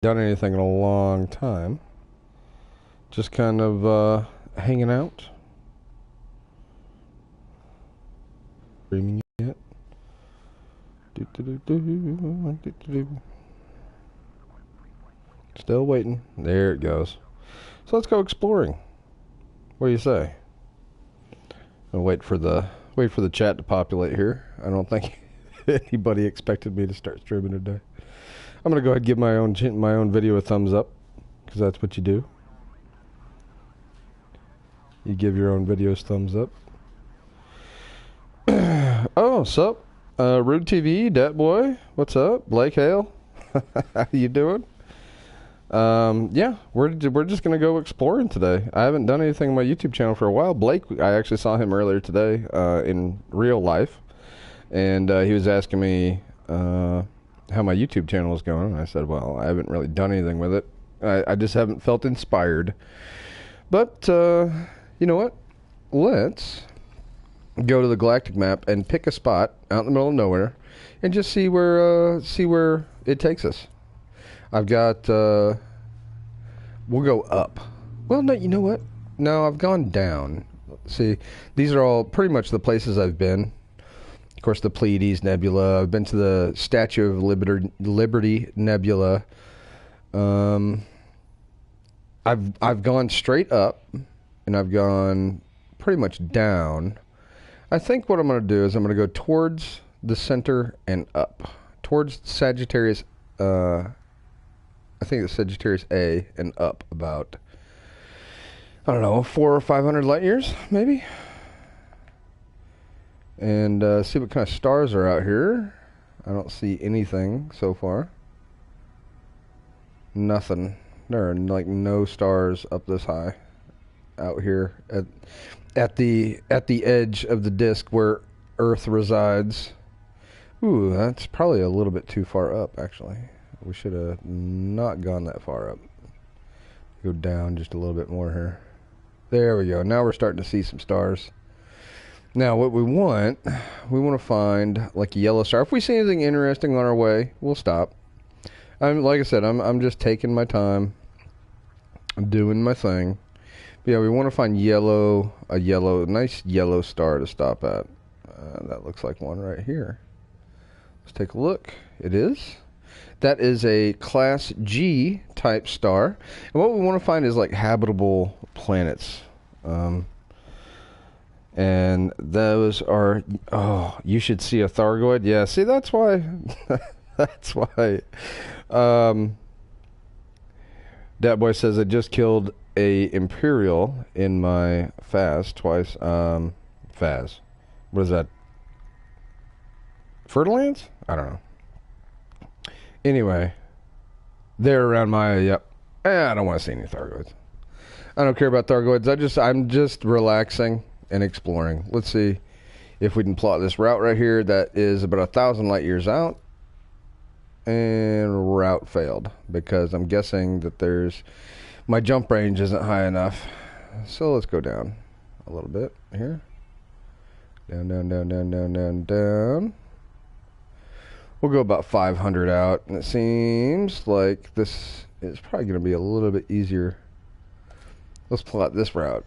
Done anything in a long time. Just kind of hanging out. Streaming yet? Still waiting. There it goes. So let's go exploring. What do you say? I'll wait for the chat to populate here. I don't think anybody expected me to start streaming today. I'm gonna go ahead and give my own video a thumbs up, because that's what you do. You give your own videos thumbs up. Oh, sup? Rude TV, Dat Boy, what's up? Blake Hale, how you doing? Yeah, we're just gonna go exploring today. I haven't done anything on my YouTube channel for a while. Blake, I actually saw him earlier today in real life, and he was asking me how my YouTube channel is going. And I said, well, I haven't really done anything with it. I just haven't felt inspired. But you know what? Let's go to the galactic map and pick a spot out in the middle of nowhere and just see where it takes us. I've got we'll go up. Well, no, you know what? No, I've gone down. See, these are all pretty much the places I've been. Of course, the Pleiades Nebula. I've been to the Statue of Liberty Nebula. I've gone straight up, and I've gone pretty much down. I think what I'm going to do is I'm going to go towards the center and up. Towards Sagittarius, I think it's Sagittarius A, and up about, I don't know, 400 or 500 light years, maybe? And see what kind of stars are out here. I don't see anything so far. Nothing. There are like no stars up this high out here at the edge of the disk where Earth resides. Ooh, that's probably a little bit too far up, actually. We should have not gone that far up. Go down just a little bit more here. There we go. Now we're starting to see some stars. Now, what we want to find like a yellow star. If we see anything interesting on our way, we'll stop. Like I said, I'm just taking my time. I'm doing my thing. But yeah, we want to find a nice yellow star to stop at. That looks like one right here. Let's take a look. It is. That is a Class G type star. And what we want to find is like habitable planets. And those are, oh, you should see a Thargoid. Yeah, see, that's why, that's why. Dat Boy says I just killed a Imperial in my Phas twice. Phas. What is that? Fertilance? I don't know. Anyway, they're around my, yep. I don't want to see any Thargoids. I don't care about Thargoids. I'm just relaxing and exploring. Let's see if we can plot this route right here that is about 1,000 light years out. And route failed because I'm guessing that my jump range isn't high enough. So let's go down a little bit here. Down. We'll go about 500 out, and it seems like this is probably going to be a little bit easier. Let's plot this route.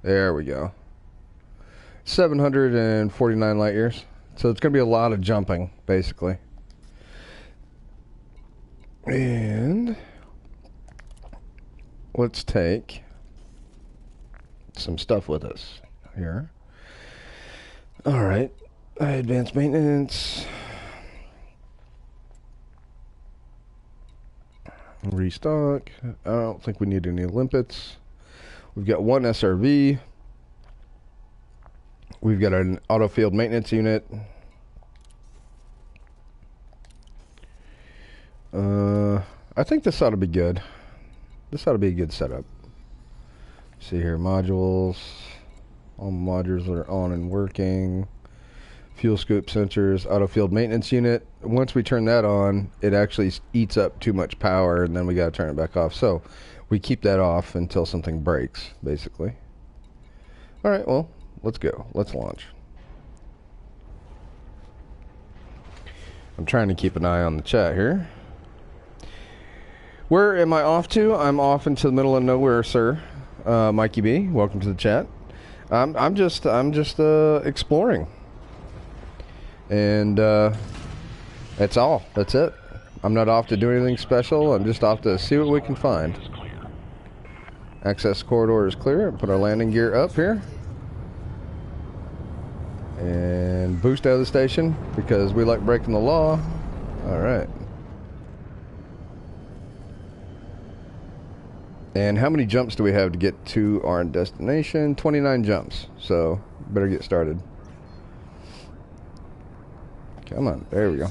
There we go. 749 light years. So it's going to be a lot of jumping, basically. And let's take some stuff with us here. All right. Advanced maintenance. Restock. I don't think we need any limpets. We've got one SRV. We've got an auto field maintenance unit. I think this ought to be good. This ought to be a good setup. See here, modules. All modules are on and working. Fuel scoop sensors, auto field maintenance unit. Once we turn that on, it actually eats up too much power, and then we got to turn it back off. So we keep that off until something breaks, basically. All right, well, let's go. Let's launch. I'm trying to keep an eye on the chat here. Where am I off to? I'm off into the middle of nowhere, sir. Mikey B, welcome to the chat. I'm just exploring, and that's all. That's it. I'm not off to do anything special. I'm just off to see what we can find. Access corridor is clear. Put our landing gear up here, and boost out of the station because we like breaking the law. All right. And how many jumps do we have to get to our destination? 29 jumps. So, better get started. Come on. There we go.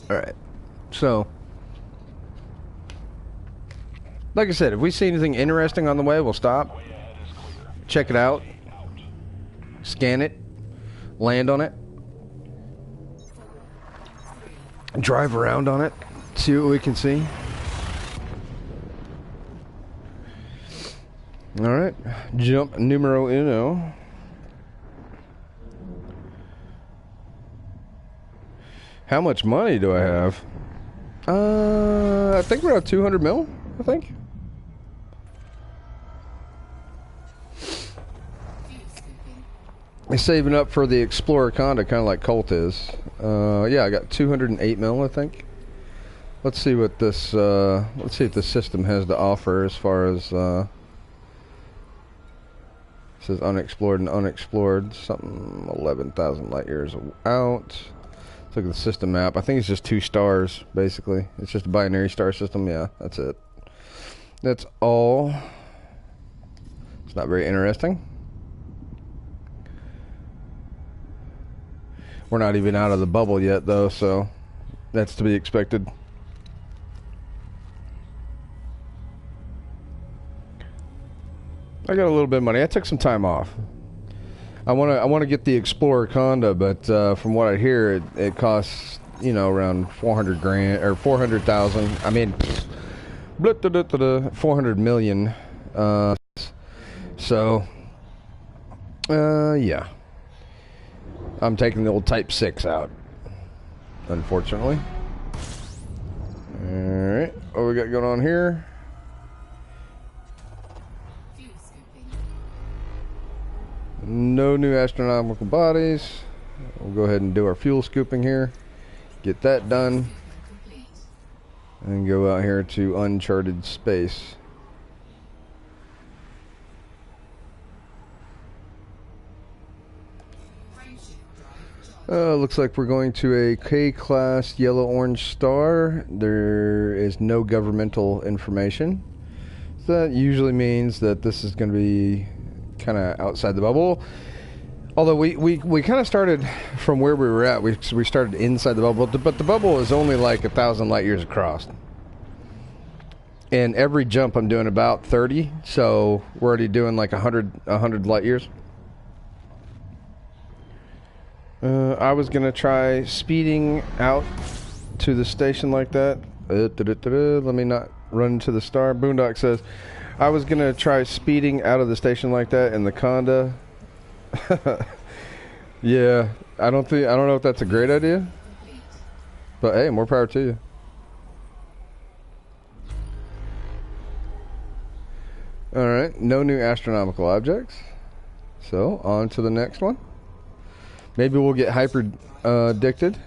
Alright. So, like I said, if we see anything interesting on the way, we'll stop. Check it out. Scan it. Land on it. Drive around on it. See what we can see. Alright, jump numero uno. How much money do I have? I think we're at 200 mil, I think. I'm saving up for the Explorer Conda, kind of like Colt is. Yeah, I got 208 mil, I think. Let's see what this, let's see what the system has to offer as far as, it says unexplored and unexplored, something 11,000 light years out. Let's look at the system map. I think it's just 2 stars, basically. It's just a binary star system. Yeah, that's it. That's all. It's not very interesting. We're not even out of the bubble yet, though, so that's to be expected. I got a little bit of money. I took some time off. I want to get the Explorer Conda, but from what I hear, it costs, you know, around 400 grand or 400,000. I mean, 400 million. So, yeah. I'm taking the old Type 6 out, unfortunately. Alright, what we got going on here? No new astronomical bodies. We'll go ahead and do our fuel scooping here. Get that done. And go out here to uncharted space. Looks like we're going to a K-class yellow-orange star. There is no governmental information. So that usually means that this is going to be kind of outside the bubble. Although we kind of started from where we were at. We started inside the bubble, but the bubble is only like 1,000 light years across. And every jump I'm doing about 30, so we're already doing like 100 light years. I was gonna try speeding out to the station like that. Let me not run into the star. Boondock says I was gonna try speeding out of the station like that in the Conda. Yeah, I don't know if that's a great idea, but hey, more power to you. All right, no new astronomical objects. So on to the next one. Maybe we'll get hyper addicted.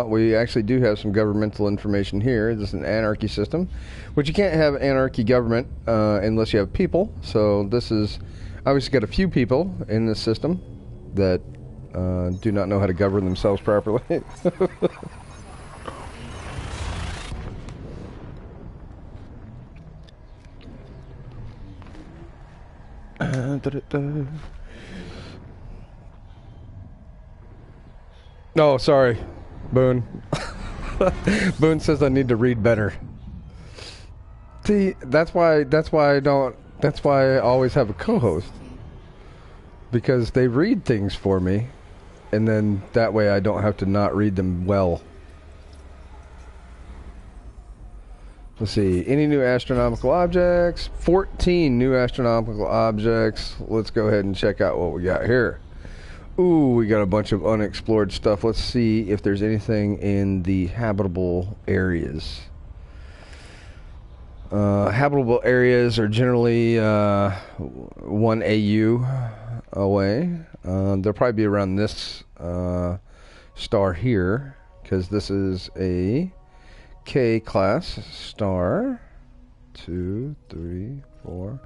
We actually do have some governmental information here. This is an anarchy system, which you can't have anarchy government unless you have people. So this is obviously got a few people in this system that do not know how to govern themselves properly. No, sorry, Boone. Boone says I need to read better. See, that's why I always have a co-host, because they read things for me, and then that way I don't have to not read them well. Let's see, any new astronomical objects? 14 new astronomical objects. Let's go ahead and check out what we got here. Ooh, we got a bunch of unexplored stuff. Let's see if there's anything in the habitable areas. Habitable areas are generally 1 AU away. They'll probably be around this star here, because this is a K-class star. 2, 3, 4.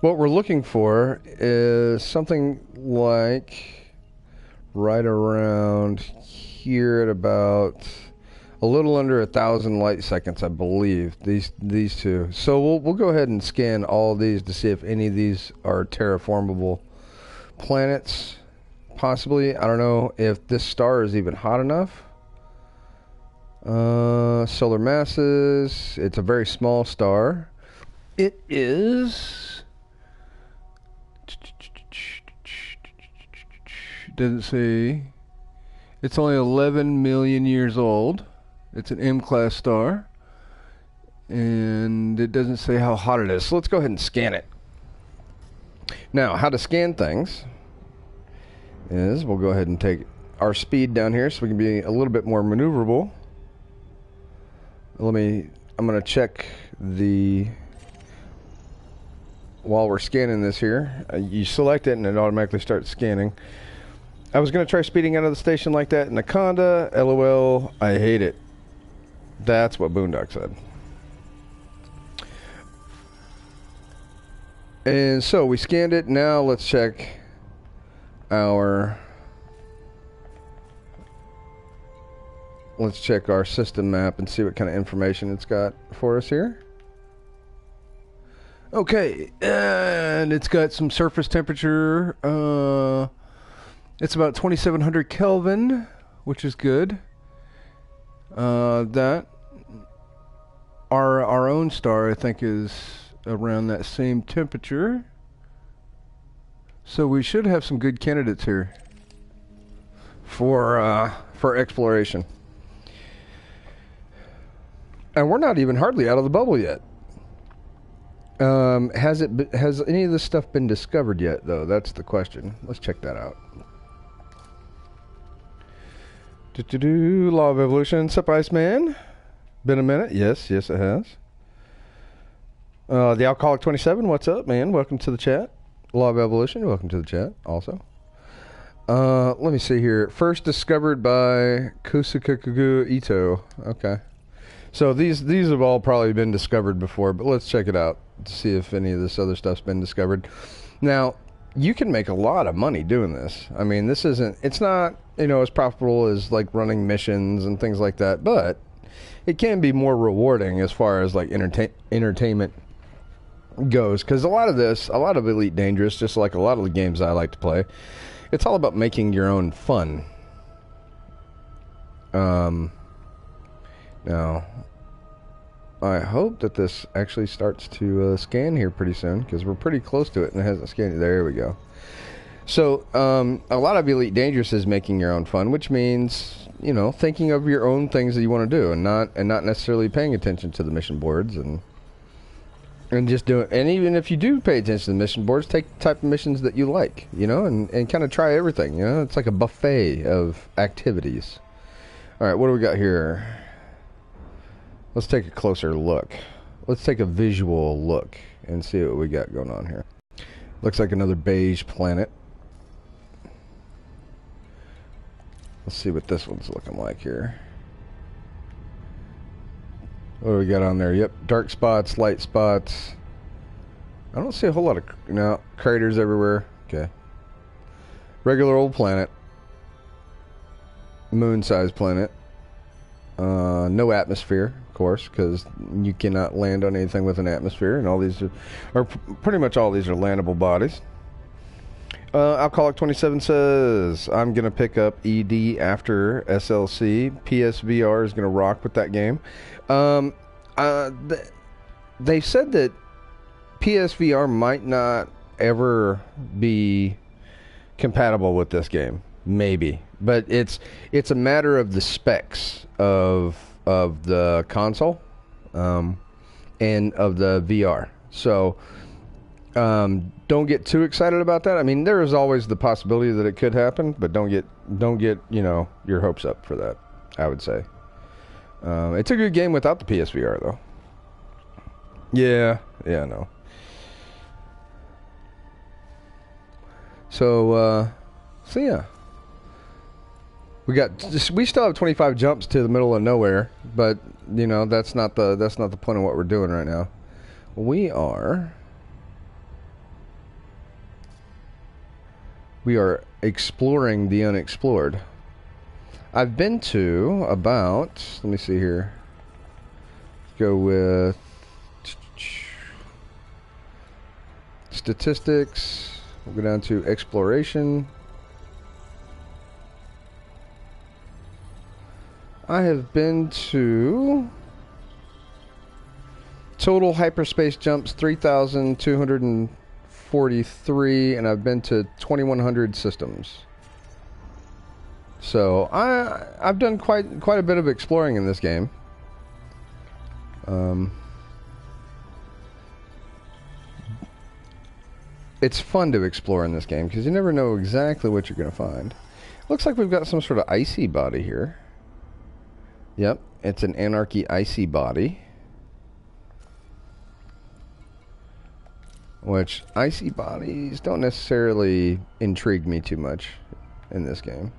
What we're looking for is something like right around here at about a little under 1,000 light seconds, I believe. These two. So we'll go ahead and scan all of these to see if any of these are terraformable planets. Possibly. I don't know if this star is even hot enough. Solar masses. It's a very small star. It is. Doesn't say. It's only 11 million years old. It's an M-class star. And it doesn't say how hot it is. So let's go ahead and scan it. Now, how to scan things is we'll go ahead and take our speed down here so we can be a little bit more maneuverable. I'm going to check while we're scanning this here. You select it and it automatically starts scanning. I was going to try speeding out of the station like that in Anaconda. LOL, I hate it. That's what Boondock said. And so we scanned it. Now let's check our system map and see what kind of information it's got for us here. Okay, and it's got some surface temperature. It's about 2,700 Kelvin, which is good. That our own star, I think, is around that same temperature. So we should have some good candidates here for exploration. And we're not even hardly out of the bubble yet. Has any of this stuff been discovered yet, though? That's the question. Let's check that out. Law of Evolution. Sup, Iceman? Been a minute? Yes, it has. The Alcoholic 27, what's up, man? Welcome to the chat. Law of Evolution, welcome to the chat also. Let me see here. First discovered by Kusakakugu Ito. Okay. So these have all probably been discovered before, but let's check it out to see if any of this other stuff's been discovered. Now, you can make a lot of money doing this. I mean, it's not, as profitable as like running missions and things like that, but it can be more rewarding as far as like entertainment goes, because a lot of Elite Dangerous, just like a lot of the games I like to play, it's all about making your own fun. Now, I hope that this actually starts to scan here pretty soon, because we're pretty close to it and it hasn't scanned. There we go. So, a lot of Elite Dangerous is making your own fun, which means, thinking of your own things that you want to do, and not necessarily paying attention to the mission boards and just do it. And even if you do pay attention to the mission boards, take the type of missions that you like, and kind of try everything. It's like a buffet of activities. All right, what do we got here? Let's take a closer look. Let's take a visual look and see what we got going on here. Looks like another beige planet. Let's see what this one's looking like here. What do we got on there? Yep, dark spots, light spots. I don't see a whole lot of craters everywhere. Okay. Regular old planet. Moon-sized planet. No atmosphere, of course, because you cannot land on anything with an atmosphere, and all these are pretty much all these are landable bodies. Alcoholic 27 says, I'm going to pick up ED after SLC. PSVR is going to rock with that game. They said that PSVR might not ever be compatible with this game. Maybe. But it's a matter of the specs of the console and of the VR. So Don't get too excited about that. I mean, there is always the possibility that it could happen, but don't get your hopes up for that, I would say. It's a good game without the PSVR though. Yeah, no. So yeah. We still have 25 jumps to the middle of nowhere, but that's not the point of what we're doing right now. We are exploring the unexplored. I've been to about, let me see here. Let's go with statistics. We'll go down to exploration. I have been to total hyperspace jumps 3,243, and I've been to 2,100 systems. So I've done quite a bit of exploring in this game. It's fun to explore in this game because you never know exactly what you're going to find. Looks like we've got some sort of icy body here. Yep, it's an Anarchy icy body. Which, icy bodies don't necessarily intrigue me too much in this game.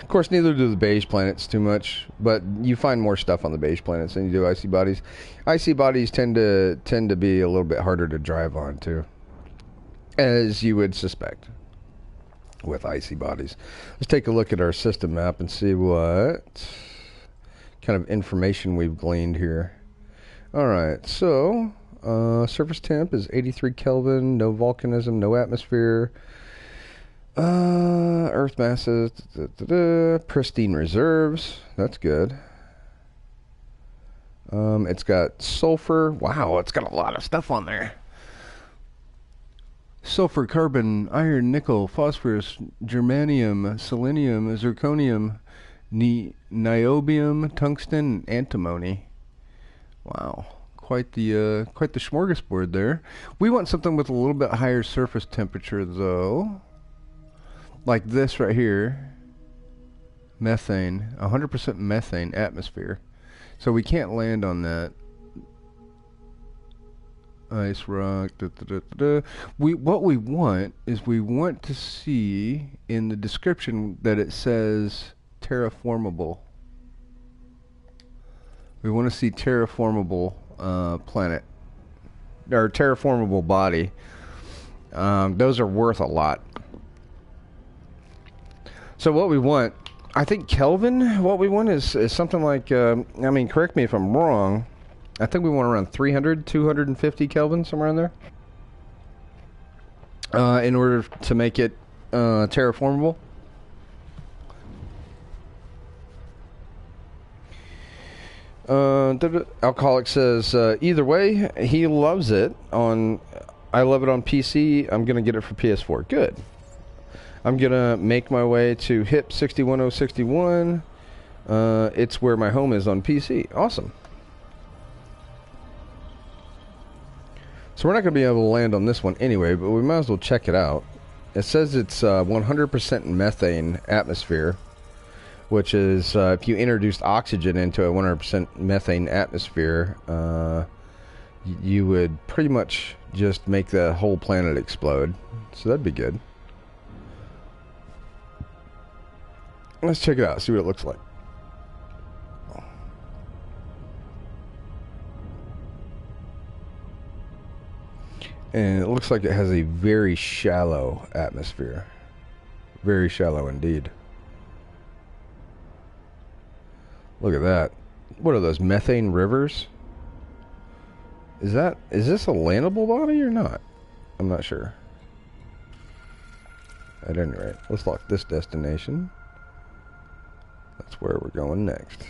Of course, neither do the beige planets too much, but you find more stuff on the beige planets than you do icy bodies. Icy bodies tend to be a little bit harder to drive on too, as you would suspect with icy bodies. Let's take a look at our system map and see what kind of information we've gleaned here. Alright, so surface temp is 83 Kelvin, no volcanism, no atmosphere, earth masses, pristine reserves, that's good. It's got sulfur. Wow, it's got a lot of stuff on there. Sulfur, carbon, iron, nickel, phosphorus, germanium, selenium, zirconium, niobium, tungsten, and antimony. Wow, quite the smorgasbord there. We want something with a little bit higher surface temperature though, like this right here. Methane, 100% methane atmosphere. So we can't land on that. Ice rock. What we want is we want to see in the description that it says terraformable. We want to see terraformable planet or terraformable body. Those are worth a lot. So what we want, I think Kelvin, what we want is something like, I mean, correct me if I'm wrong, I think we want around 300, 250 Kelvin, somewhere in there, in order to make it terraformable. Alcoholic says, either way, he loves it on, I love it on PC, I'm going to get it for PS4. Good. I'm going to make my way to HIP 61061. It's where my home is on PC. Awesome. So we're not going to be able to land on this one anyway, but we might as well check it out. It says it's 100% methane atmosphere, which is if you introduced oxygen into a 100% methane atmosphere, you would pretty much just make the whole planet explode. So that'd be good. Let's check it out, see what it looks like. And it looks like it has a very shallow atmosphere. Very shallow indeed. Look at that. What are those, methane rivers? Is this a landable body or not? I'm not sure. At any rate, let's lock this destination. That's where we're going next.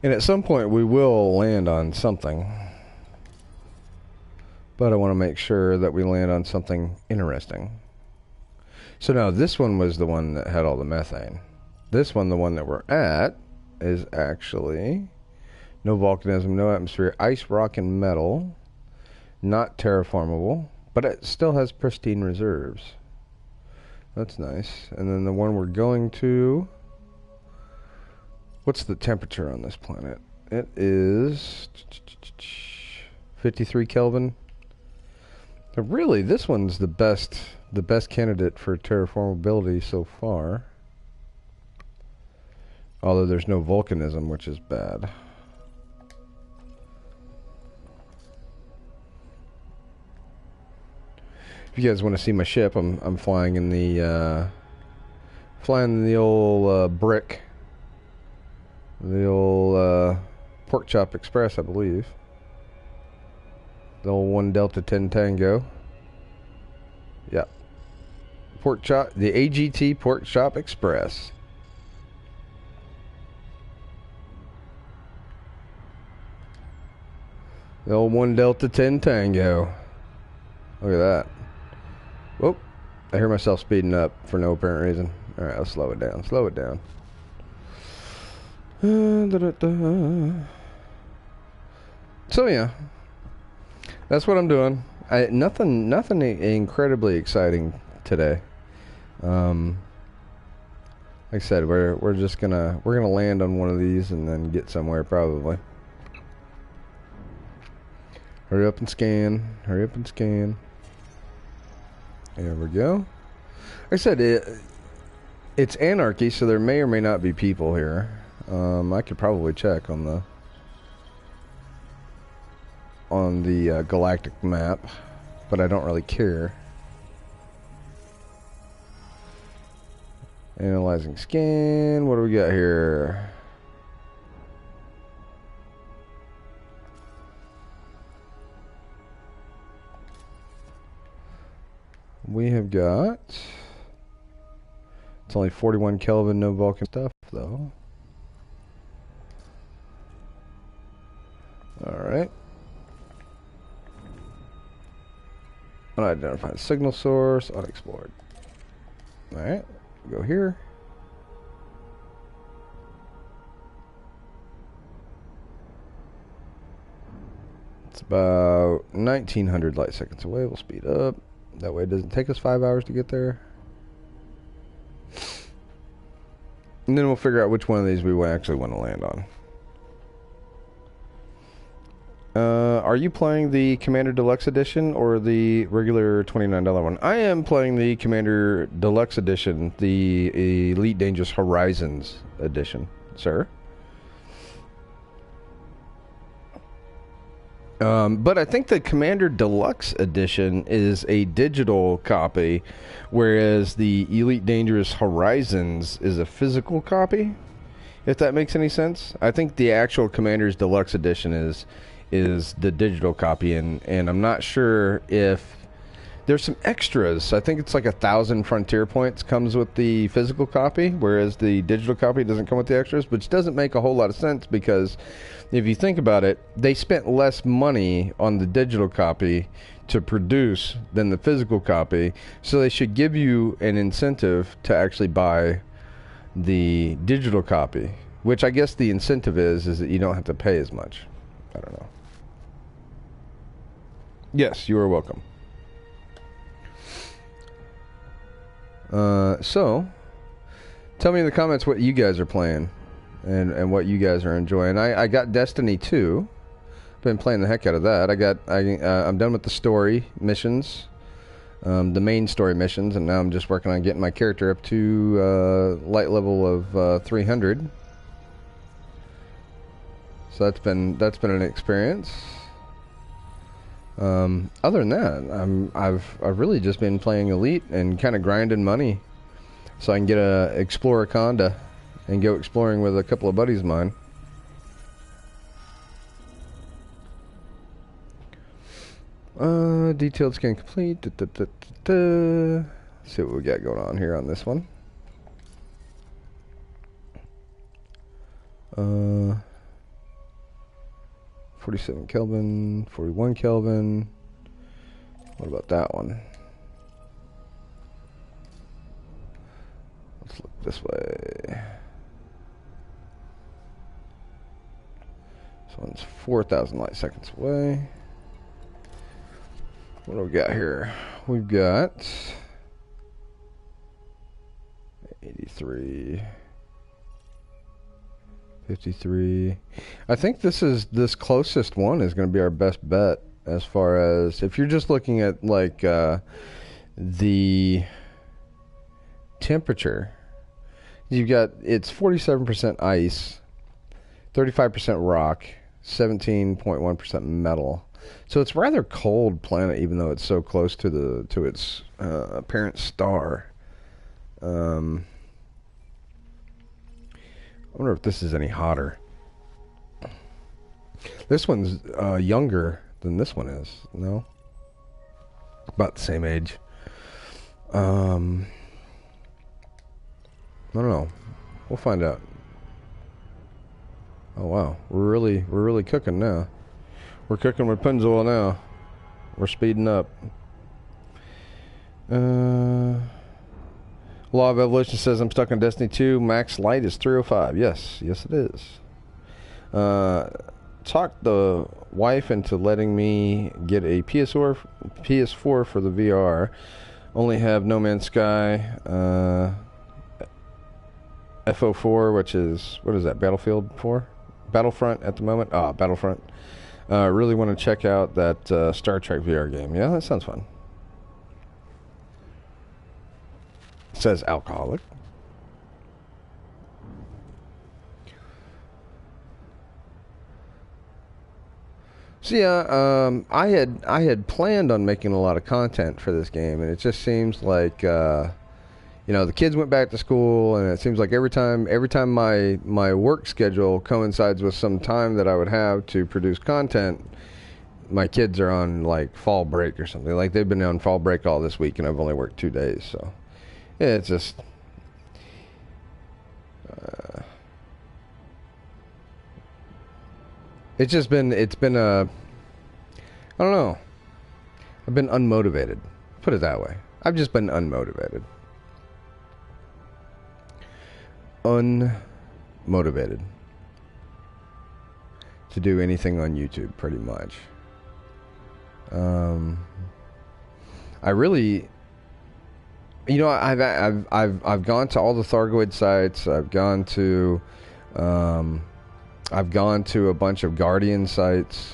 And at some point we will land on something. But I want to make sure that we land on something interesting. So now this one was the one that had all the methane. This one, the one that we're at, is actually no volcanism, no atmosphere, ice, rock, and metal. Not terraformable, but it still has pristine reserves. That's nice. And then the one we're going to... What's the temperature on this planet? It is 53 Kelvin. But really, this one's the best candidate for terraformability so far. Although there's no volcanism, which is bad. If you guys want to see my ship, I'm flying in the old brick, the old Pork Chop Express, I believe. The old 1 Delta 10 Tango. Yep. Pork Chop, the AGT Pork Chop Express. The old 1 Delta 10 Tango. Look at that. Whoop. I hear myself speeding up for no apparent reason. Alright, I'll slow it down. Slow it down. So yeah. That's what I'm doing. Nothing incredibly exciting today. Like I said, we're gonna land on one of these and then get somewhere probably. Hurry up and scan. Hurry up and scan. There we go. Like I said, it's anarchy, so there may or may not be people here. I could probably check on the galactic map, but I don't really care. Analyzing scan. What do we got here? We have got... It's only 41 Kelvin, no Vulcan stuff, though. Alright. Unidentified signal source, unexplored. Alright, go here. It's about 1900 light seconds away. We'll speed up. That way it doesn't take us 5 hours to get there. And then we'll figure out which one of these we actually want to land on. Are you playing the Commander Deluxe Edition or the regular $29 one? I am playing the Commander Deluxe Edition, the Elite Dangerous Horizons Edition, sir. But I think the Commander Deluxe Edition is a digital copy, whereas the Elite Dangerous Horizons is a physical copy, if that makes any sense. I think the actual Commander's Deluxe Edition is the digital copy, and I'm not sure if there's some extras. I think it's like 1,000 frontier points comes with the physical copy, whereas the digital copy doesn't come with the extras, which doesn't make a whole lot of sense, because if you think about it, they spent less money on the digital copy to produce than the physical copy, so they should give you an incentive to actually buy the digital copy, which I guess the incentive is that you don't have to pay as much. I don't know. Yes, you are welcome. So, tell me in the comments what you guys are playing and what you guys are enjoying. I got Destiny 2. Been playing the heck out of that. I'm done with the story missions, the main story missions, and now I'm just working on getting my character up to light level of 300. So that's been an experience. Other than that, I've really just been playing Elite and kind of grinding money so I can get a Explorer Conda and go exploring with a couple of buddies of mine. Detailed scan complete. Let's see what we got going on here on this one. 47 Kelvin, 41 Kelvin. What about that one? Let's look this way. This one's 4,000 light seconds away. What do we got here? We've got 83, 53. I think this closest one is going to be our best bet as far as if you're just looking at like the temperature. You've got it's 47% ice, 35% rock, 17.1% metal. So it's a rather cold planet, even though it's so close to its parent star. I wonder if this is any hotter. This one's younger than this one is. No, about the same age. I don't know. We'll find out. Oh wow, we're really cooking now. We're cooking with Pennzoil now. We're speeding up. Law of Evolution says I'm stuck on Destiny 2. Max light is 305. Yes it is. Talked the wife into letting me get a PS4 for the VR. Only have No Man's Sky, FO4, which is, what is that, Battlefield 4? Battlefront at the moment. Battlefront. Really want to check out that Star Trek VR game. Yeah, that sounds fun. Says alcoholic. So yeah, I had planned on making a lot of content for this game, and it just seems like the kids went back to school, and it seems like every time my work schedule coincides with some time that I would have to produce content, my kids are on like fall break or something. Like they've been on fall break all this week, and I've only worked 2 days. So yeah, it's just it's been I don't know. I've been unmotivated. Put it that way. I've just been unmotivated. Unmotivated to do anything on YouTube, pretty much. I really, I've gone to all the Thargoid sites. I've gone to a bunch of Guardian sites.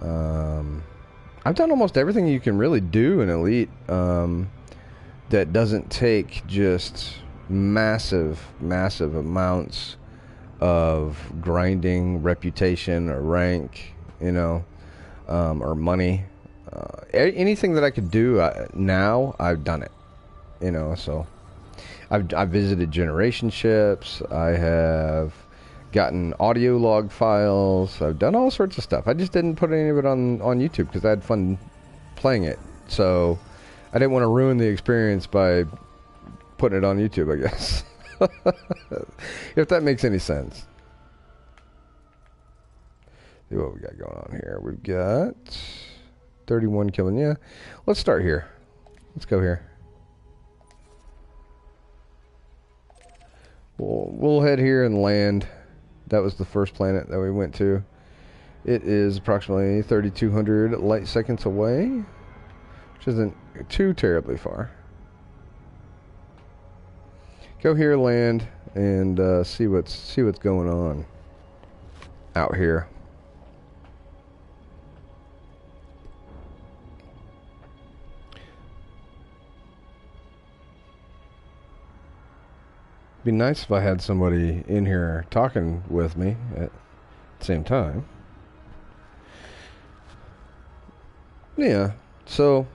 I've done almost everything you can really do in Elite that doesn't take just massive amounts of grinding, reputation, or rank, or money. Anything that I could do now, I've done it. So I've visited generation ships. I have gotten audio log files. I've done all sorts of stuff. I just didn't put any of it on YouTube because I had fun playing it. So I didn't want to ruin the experience by putting it on YouTube, I guess. If that makes any sense. See what we got going on here. We've got 31 killing. Yeah. Let's start here. Let's go here. We'll head here and land. That was the first planet that we went to. It is approximately 3,200 light seconds away, which isn't too terribly far. Go here, land, and see what's going on out here. It'd be nice if I had somebody in here talking with me at the same time. Yeah, so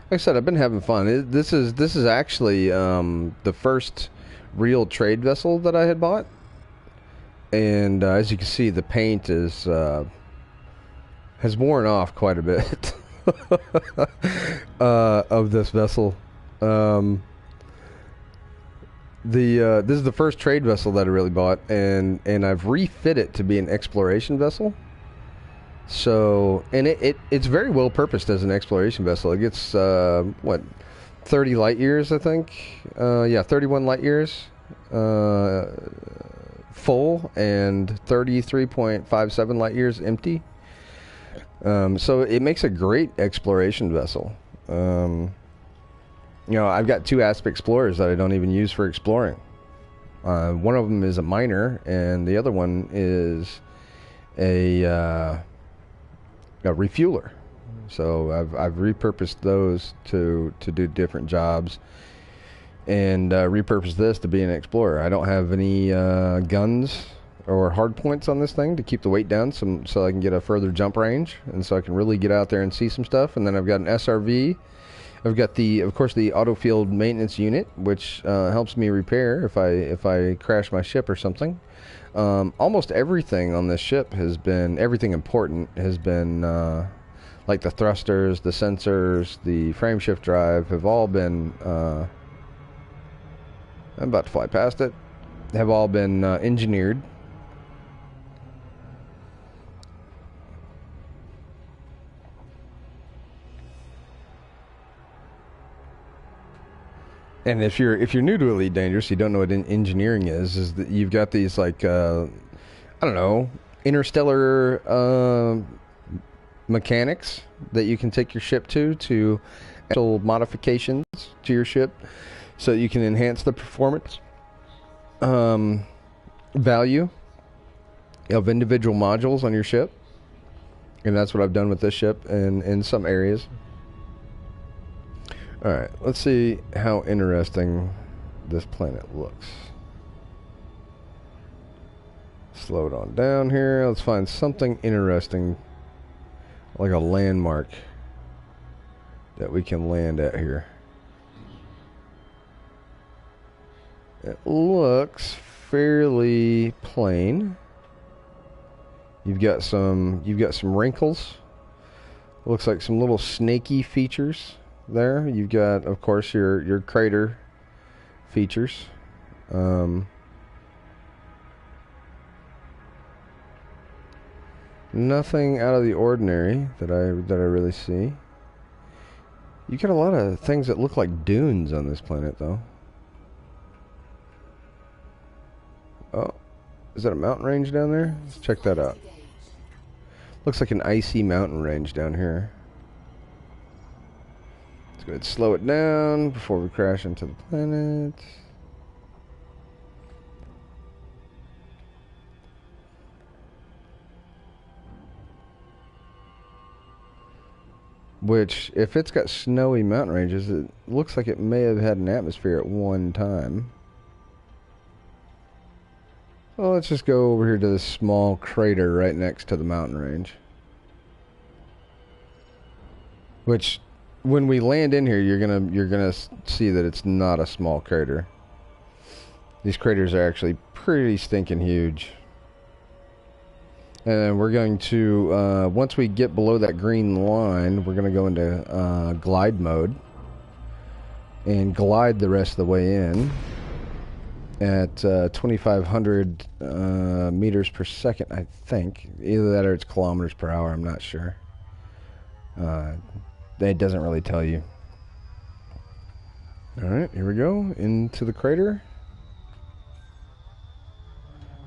like I said, I've been having fun. This is actually the first real trade vessel that I had bought, and as you can see, the paint has worn off quite a bit of this vessel. This is the first trade vessel that I really bought, and I've refit it to be an exploration vessel. So, and it's very well purposed as an exploration vessel. It gets 30 light years, I think. 31 light years full, and 33.57 light years empty. So it makes a great exploration vessel. You know, I've got 2 Asp Explorers that I don't even use for exploring. One of them is a miner, and the other one is a refueler. So I've repurposed those to do different jobs, and repurposed this to be an explorer. I don't have any guns or hard points on this thing to keep the weight down, so I can get a further jump range, and so I can really get out there and see some stuff. And then I've got an SRV. I've got of course, the auto field maintenance unit, which helps me repair if I crash my ship or something. Almost everything on this ship everything important has been, like the thrusters, the sensors, the frameshift drive have all been, I'm about to fly past it, have all been engineered. And if you're new to Elite Dangerous, you don't know what engineering is that you've got these, like, I don't know, interstellar mechanics that you can take your ship to actual modifications to your ship, so you can enhance the performance value of individual modules on your ship. And that's what I've done with this ship in some areas. Alright, let's see how interesting this planet looks. Slow it on down here. Let's find something interesting, like a landmark that we can land at here. It looks fairly plain. You've got some wrinkles. Looks like some little snaky features there. You've got, of course, your crater features. Nothing out of the ordinary that I really see. You get a lot of things that look like dunes on this planet, though. Oh, is that a mountain range down there? Let's check that out. Looks like an icy mountain range down here. Let's go ahead and slow it down before we crash into the planet. Which, if it's got snowy mountain ranges, it looks like it may have had an atmosphere at one time. Well, let's just go over here to this small crater right next to the mountain range. Which, when we land in here, you're gonna see that it's not a small crater. These craters are actually pretty stinking huge. And we're going to, once we get below that green line, we're going to go into glide mode and glide the rest of the way in at 2,500 meters per second, I think. Either that or it's kilometers per hour, I'm not sure. It doesn't really tell you. Alright, here we go, into the crater.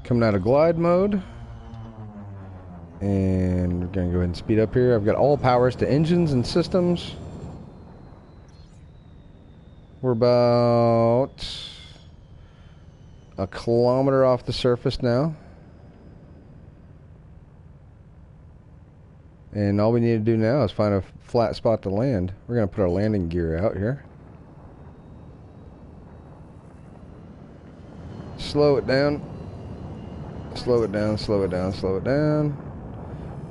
Coming out of glide mode. And we're going to go ahead and speed up here. I've got all powers to engines and systems. We're about a kilometer off the surface now. And all we need to do now is find a flat spot to land. We're going to put our landing gear out here. Slow it down. Slow it down, slow it down, slow it down.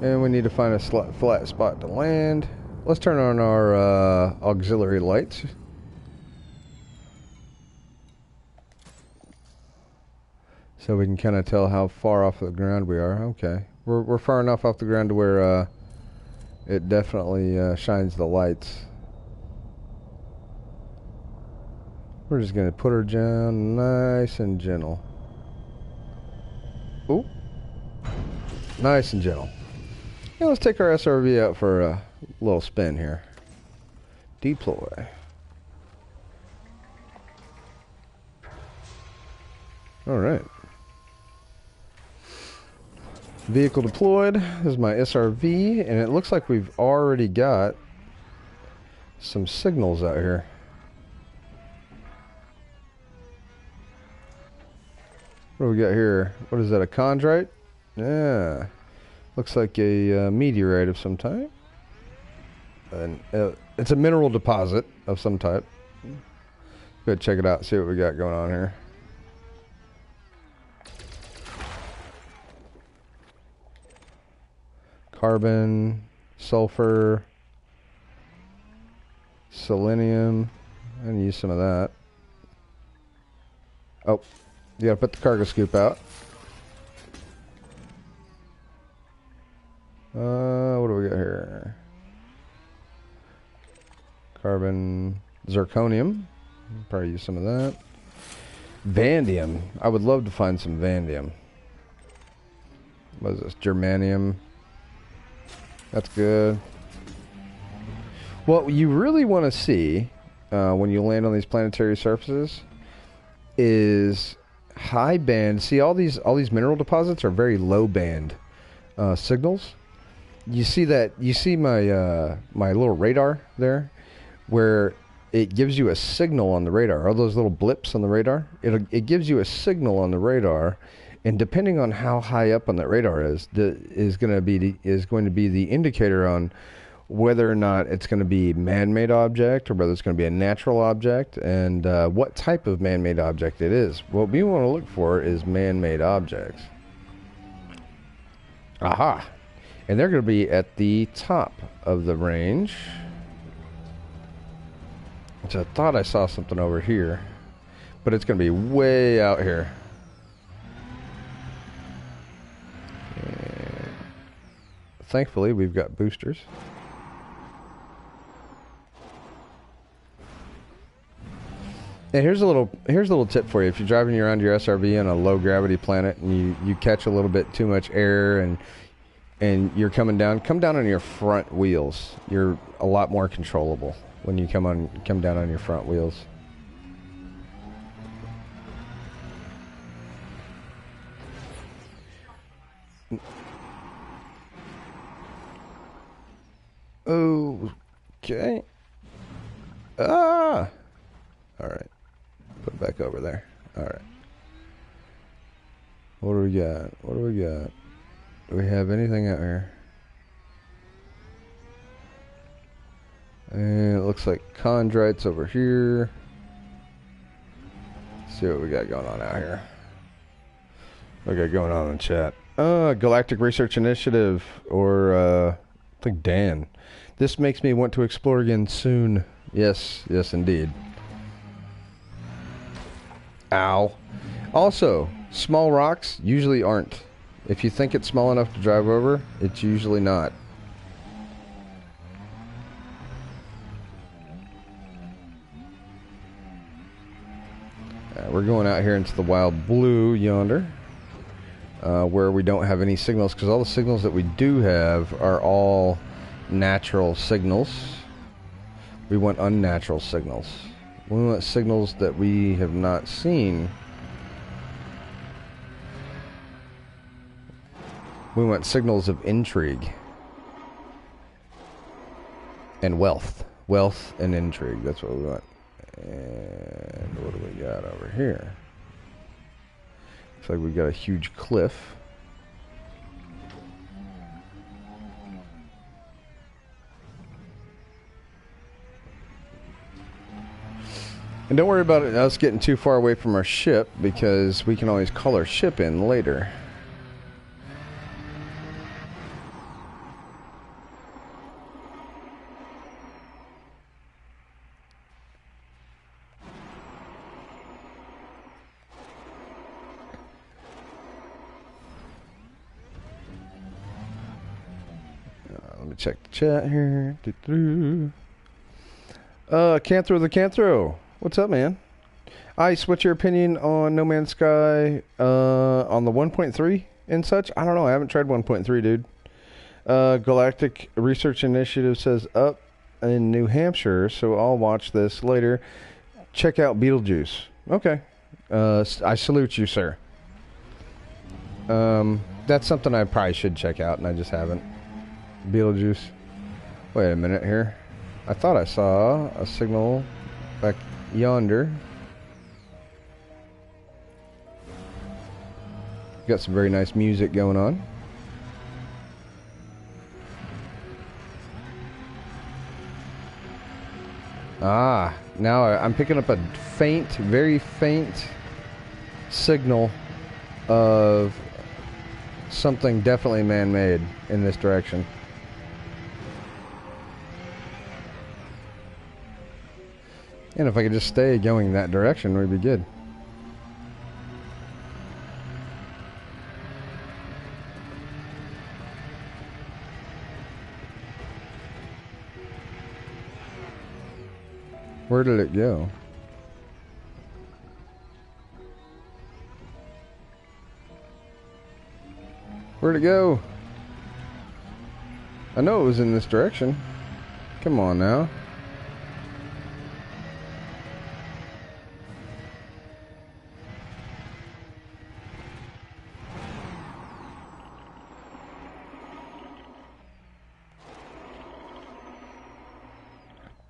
And we need to find a flat spot to land. Let's turn on our auxiliary lights. So we can kind of tell how far off the ground we are. Okay. We're far enough off the ground to where it definitely shines the lights. We're just going to put her down nice and gentle. Ooh. Nice and gentle. Yeah, let's take our SRV out for a little spin here. Deploy. Alright. Vehicle deployed. This is my SRV, and it looks like we've already got some signals out here. What do we got here? What is that, a chondrite? Yeah. Looks like a meteorite of some type. And it's a mineral deposit of some type. Go check it out, see what we got going on here. Carbon, sulfur, selenium. I'm gonna use some of that. Oh, you gotta put the cargo scoop out. What do we got here? Carbon, zirconium. Probably use some of that. Vanadium. I would love to find some vanadium. What is this? Germanium. That's good. What you really want to see when you land on these planetary surfaces is high band. See, all these mineral deposits are very low band signals. You see that? You see my my little radar there, where it gives you a signal on the radar. All those little blips on the radar. It gives you a signal on the radar. And depending on how high up on that radar is going to be the indicator on whether or not it's going to be man-made object or whether it's going to be a natural object, and what type of man-made object it is. What we want to look for is man-made objects. Aha! And they're going to be at the top of the range. Which I thought I saw something over here, but it's going to be way out here. Thankfully, we've got boosters. And here's a little tip for you. If you're driving around your SRV on a low gravity planet and you catch a little bit too much air and you're come down on your front wheels. You're a lot more controllable when you come down on your front wheels. Okay. Ah! Alright. Put it back over there. Alright. What do we got? What do we got? Do we have anything out here? And it looks like chondrites over here. Let's see what we got going on out here. What we got going on in chat? Galactic Research Initiative, or I think Dan. This makes me want to explore again soon. Yes, yes indeed. Ow. Also, small rocks usually aren't. If you think it's small enough to drive over, it's usually not. We're going out here into the wild blue yonder, where we don't have any signals, because all the signals that we do have are all natural signals. We want unnatural signals. We want signals that we have not seen. We want signals of intrigue and wealth. Wealth and intrigue. That's what we want. And what do we got over here? Looks like we got a huge cliff. And don't worry about us getting too far away from our ship, because we can always call our ship in later. Let me check the chat here. Canthro the Canthro. What's up, man? Ice, what's your opinion on No Man's Sky on the 1.3 and such? I don't know. I haven't tried 1.3, dude. Galactic Research Initiative says up in New Hampshire, so I'll watch this later. Check out Beetlejuice. Okay. I salute you, sir. Don't That's something I probably should check out, and I just haven't. Beetlejuice. Wait a minute here. I thought I saw a signal back yonder. Got some very nice music going on. Ah, now I'm picking up a faint, very faint signal of something definitely man-made in this direction. And if I could just stay going that direction, we'd be good. Where did it go? Where'd it go? I know it was in this direction. Come on now.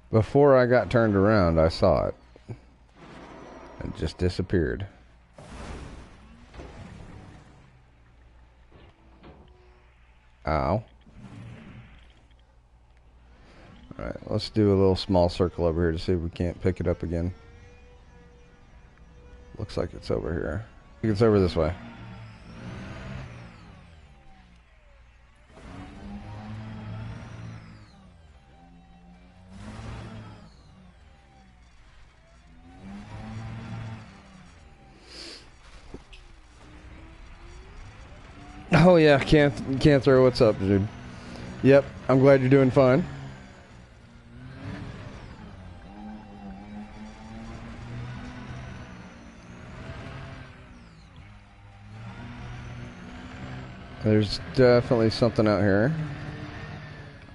Before I got turned around, I saw it. It just disappeared. Ow. Alright, let's do a little small circle over here to see if we can't pick it up again. Looks like it's over here. I think it's over this way. Oh yeah, can't throw. What's up, dude? Yep, I'm glad you're doing fine. There's definitely something out here,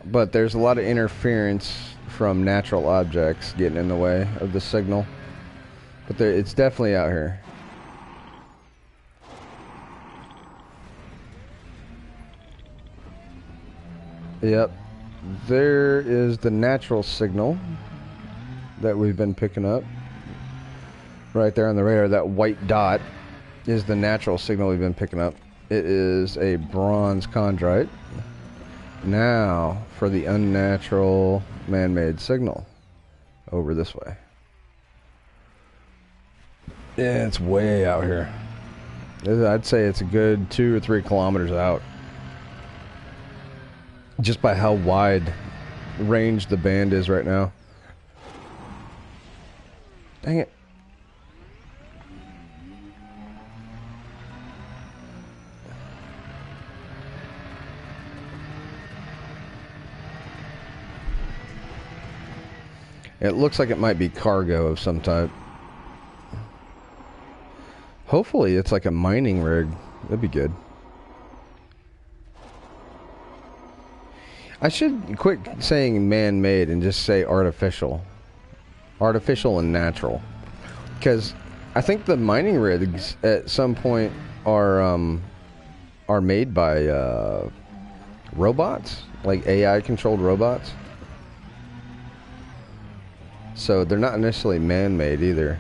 but there's a lot of interference from natural objects getting in the way of the signal. But it's definitely out here. Yep, there is the natural signal that we've been picking up. Right there on the radar, that white dot is the natural signal we've been picking up. It is a bronze chondrite. Now for the unnatural man-made signal over this way. Yeah, it's way out here. I'd say it's a good 2 or 3 kilometers out. Just by how wide range the band is right now. Dang it. It looks like it might be cargo of some type. Hopefully it's like a mining rig. That'd be good. I should quit saying man-made and just say artificial. Artificial and natural. Because I think the mining rigs at some point are made by robots, like AI-controlled robots. So they're not necessarily man-made either.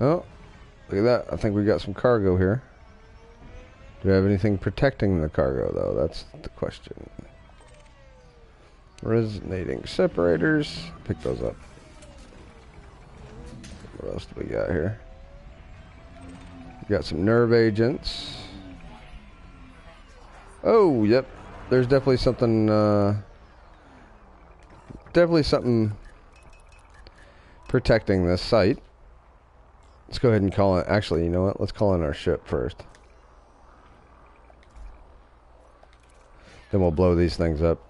Oh, look at that. I think we got some cargo here. Do we have anything protecting the cargo, though? That's the question. Resonating separators. Pick those up. What else do we got here? We got some nerve agents. Oh, yep. There's definitely something, protecting this site. Let's go ahead and call it. Actually, you know what? Let's call in our ship first. Then we'll blow these things up.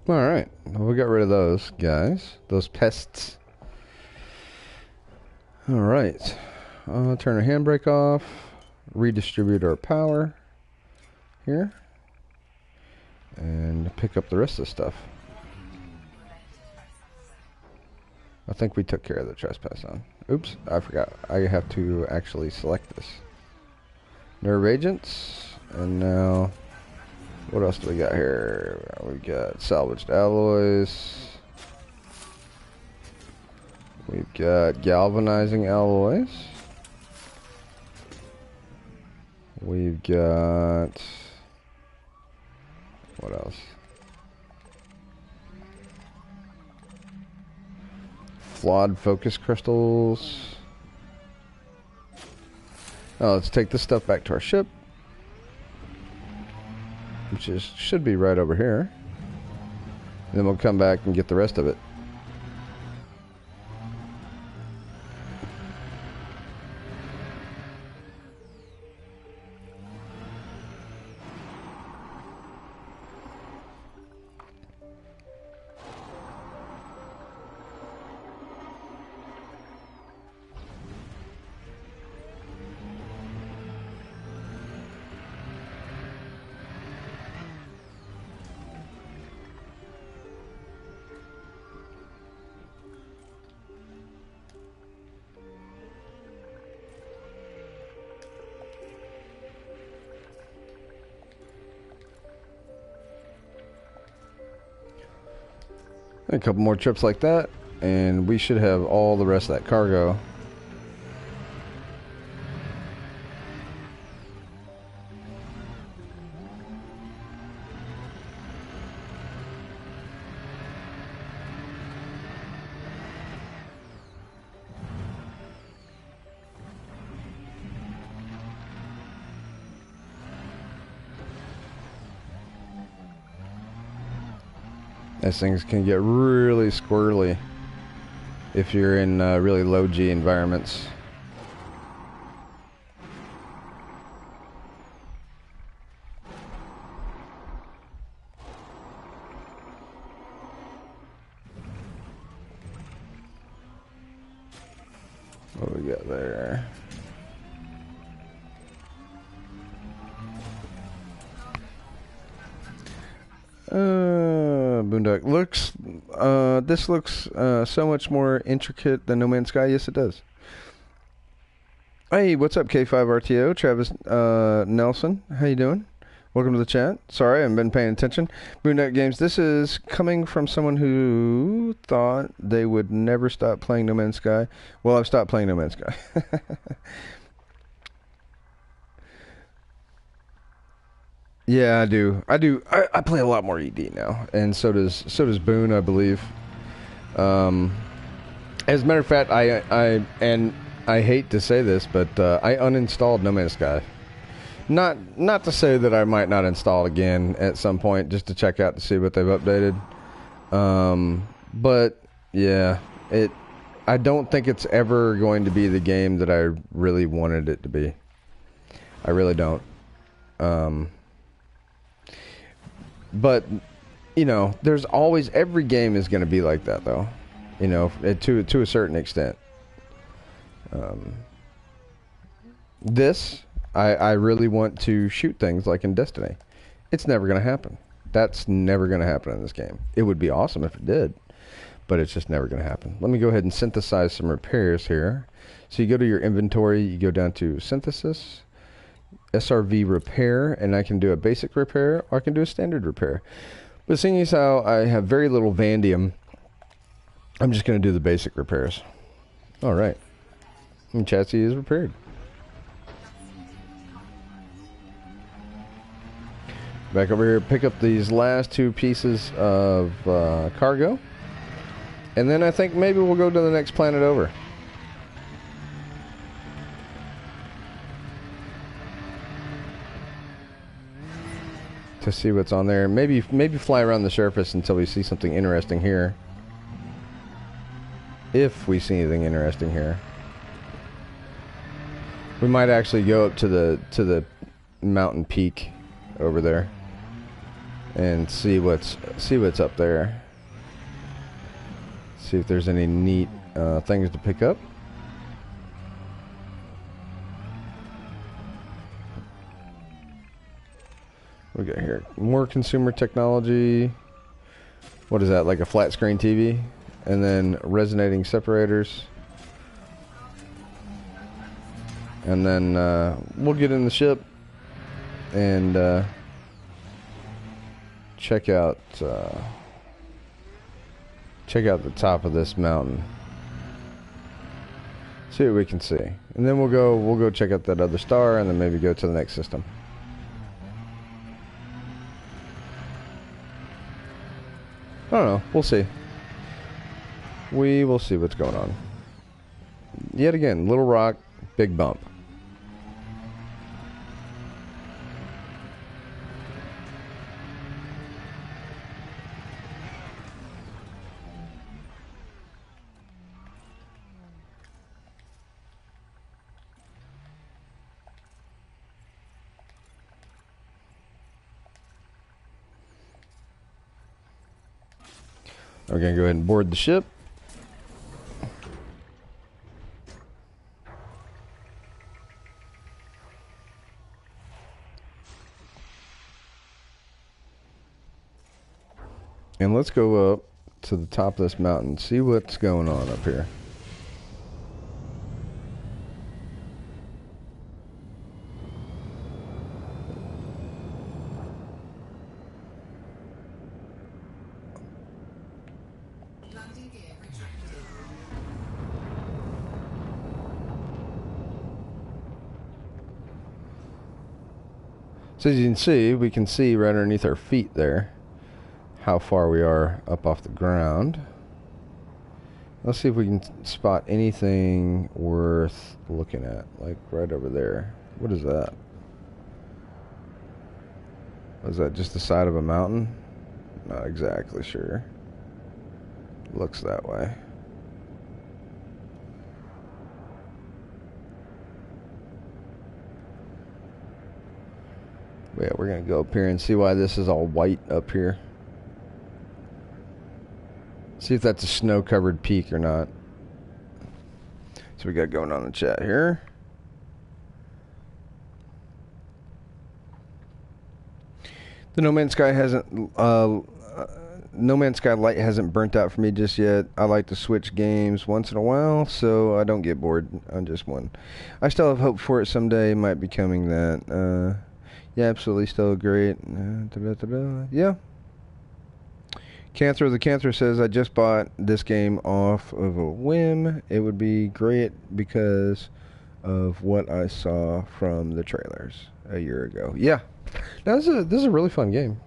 Alright, well, we got rid of those guys. Those pests. Alright. Turn our handbrake off. Redistribute our power. Here. And pick up the rest of the stuff. I think we took care of the trespass zone. Oops, I forgot. I have to actually select this. Nerve agents. And now, what else do we got here? We got salvaged alloys. We've got galvanizing alloys. We've got... what else? Flawed focus crystals. Oh, let's take this stuff back to our ship, which should be right over here. And then we'll come back and get the rest of it. A couple more trips like that, and we should have all the rest of that cargo. These things can get really squirrely if you're in really low G environments. What do we got there? Boondock looks, this looks so much more intricate than No Man's Sky. Yes, it does. Hey, what's up, K5RTO? Travis Nelson, how you doing? Welcome to the chat. Sorry, I haven't been paying attention. Boondock Games, this is coming from someone who thought they would never stop playing No Man's Sky. Well, I've stopped playing No Man's Sky. Yeah, I do. I play a lot more ED now, and so does Boone, I believe. As a matter of fact, I hate to say this, but I uninstalled No Man's Sky. Not to say that I might not install it again at some point, just to check out to see what they've updated. But yeah, I don't think it's ever going to be the game that I really wanted it to be. I really don't. But, you know, there's always, every game is going to be like that, though. You know, to a certain extent. I really want to shoot things like in Destiny. It's never going to happen. That's never going to happen in this game. It would be awesome if it did, but it's just never going to happen. Let me go ahead and synthesize some repairs here. So you go to your inventory, you go down to synthesis, SRV repair, and I can do a basic repair or I can do a standard repair. But seeing as how I have very little vanadium, I'm just going to do the basic repairs. Alright. And chassis is repaired. Back over here, pick up these last two pieces of cargo. And then I think maybe we'll go to the next planet over. To see what's on there. Maybe fly around the surface until we see something interesting here. If we see anything interesting here. We might actually go up to the mountain peak over there and see what's up there. See if there's any neat things to pick up. What we got here? More consumer technology. What is that? Like a flat screen TV, and then resonating separators. And then we'll get in the ship and check out the top of this mountain. See what we can see, and then we'll go check out that other star, and then maybe go to the next system. I don't know. We'll see. We will see what's going on. Yet again, little rock, big bump. We're going to go ahead and board the ship. And let's go up to the top of this mountain, see what's going on up here. So as you can see, we can see right underneath our feet there how far we are up off the ground. Let's see if we can spot anything worth looking at, like right over there. What is that? Is that just the side of a mountain? Not exactly sure. Looks that way. Yeah, we're gonna go up here and see why this is all white up here. See if that's a snow-covered peak or not. So we got going on in the chat here. The No Man's Sky No Man's Sky light hasn't burnt out for me just yet. I like to switch games once in a while, so I don't get bored on just one. I still have hope for it someday. Might be coming that. Yeah, absolutely, still great. Yeah. Canther the Canther says, I just bought this game off of a whim. It would be great because of what I saw from the trailers a year ago. Yeah, this is a really fun game.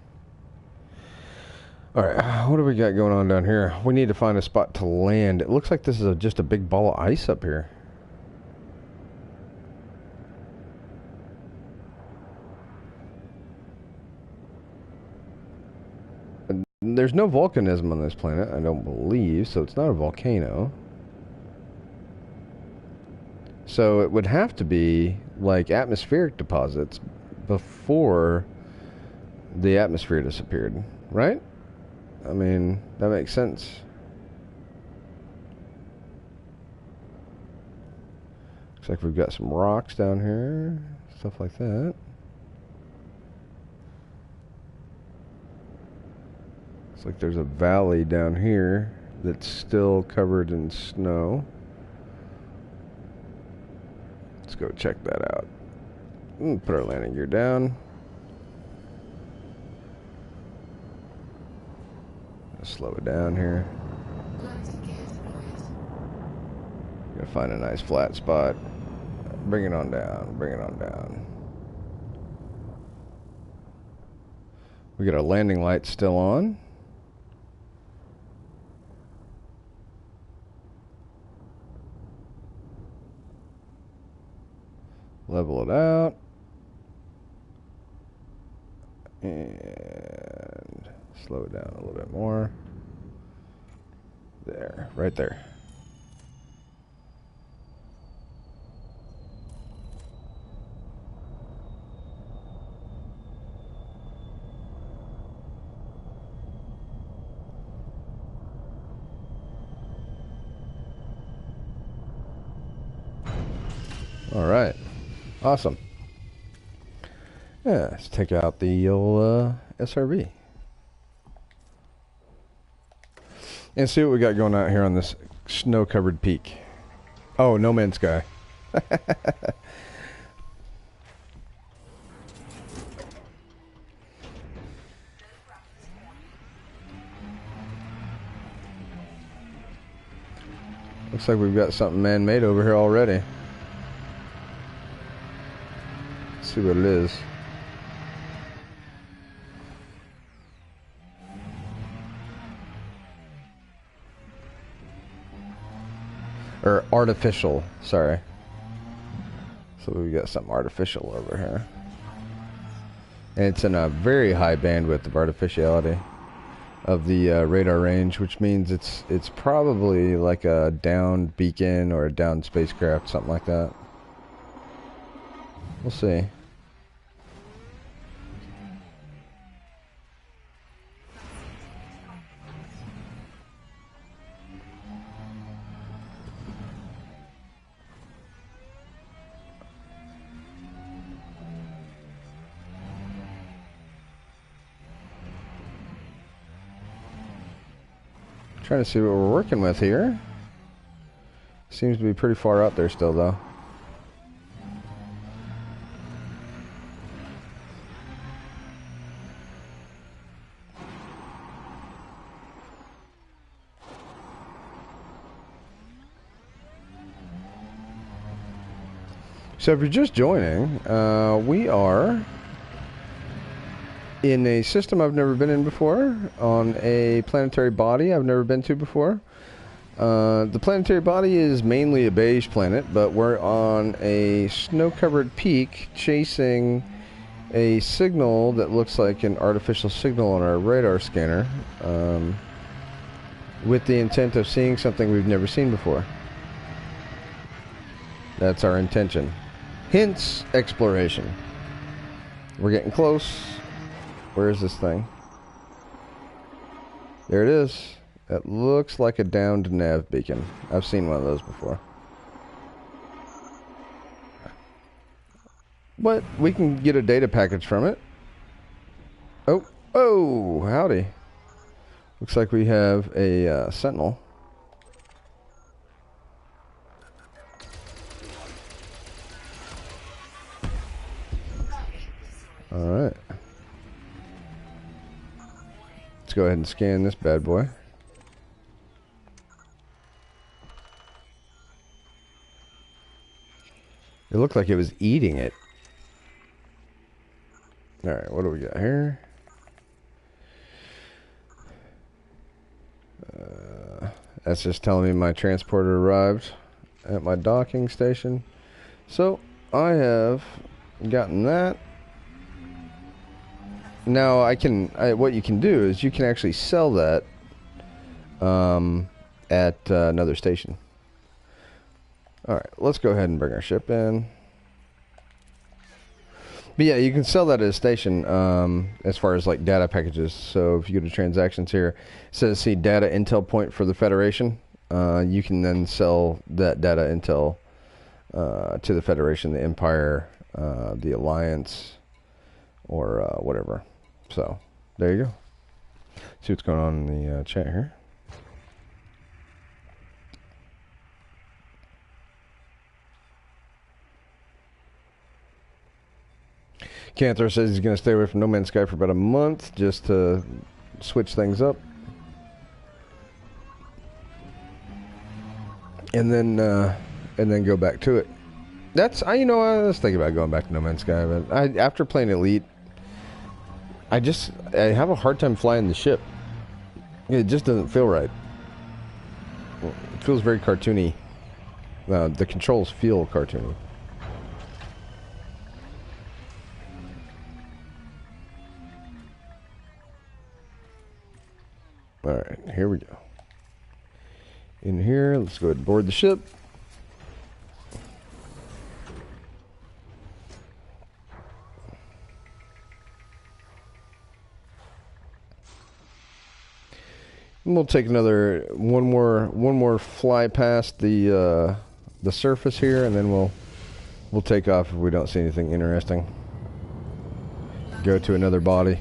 Alright, what do we got going on down here? We need to find a spot to land. It looks like this is just a big ball of ice up here. There's no volcanism on this planet, I don't believe, so it's not a volcano. So it would have to be like atmospheric deposits before the atmosphere disappeared, right? I mean, that makes sense. Looks like we've got some rocks down here, stuff like that. Looks like there's a valley down here that's still covered in snow. Let's go check that out. Put our landing gear down. Slow it down here. Gotta find a nice flat spot. Bring it on down. Bring it on down. We got our landing lights still on. Level it out. And slow it down a little bit more. There, right there. Alright. Awesome. Yeah, let's take out the old SRV. And see what we got going out here on this snow-covered peak. Oh, No Man's Sky. Looks like we've got something man-made over here already. Let's see what it is. Or artificial, sorry. So we got something artificial over here. And it's in a very high bandwidth of artificiality of the radar range, which means it's probably like a downed beacon or a downed spacecraft, something like that. We'll see. Trying to see what we're working with here. Seems to be pretty far out there still, though. So if you're just joining, we are in a system I've never been in before, on a planetary body I've never been to before. The planetary body is mainly a beige planet, but we're on a snow-covered peak chasing a signal that looks like an artificial signal on our radar scanner, with the intent of seeing something we've never seen before. That's our intention. Hence, exploration. We're getting close. Where is this thing? There it is. It looks like a downed nav beacon. I've seen one of those before. But we can get a data package from it. Oh, howdy. Looks like we have a sentinel. Alright. Let's go ahead and scan this bad boy. It looked like it was eating it. Alright, what do we got here? That's just telling me my transporter arrived at my docking station. So, I have gotten that. Now, what you can do is you can actually sell that at another station. Alright, let's go ahead and bring our ship in. But yeah, you can sell that at a station as far as like data packages. So if you go to transactions here, it says see data intel point for the Federation. You can then sell that data intel to the Federation, the Empire, the Alliance, or whatever. So there you go. See what's going on in the chat here. Cantor says he's going to stay away from No Man's Sky for about a month just to switch things up. And then go back to it. That's, I was thinking about going back to No Man's Sky, but after playing Elite, I have a hard time flying the ship. It just doesn't feel right. It feels very cartoony. The controls feel cartoony. Alright, here we go. In here, let's go ahead and board the ship. And we'll take one more fly past the surface here, and then we'll We'll take off if we don't see anything interesting. Go to another body.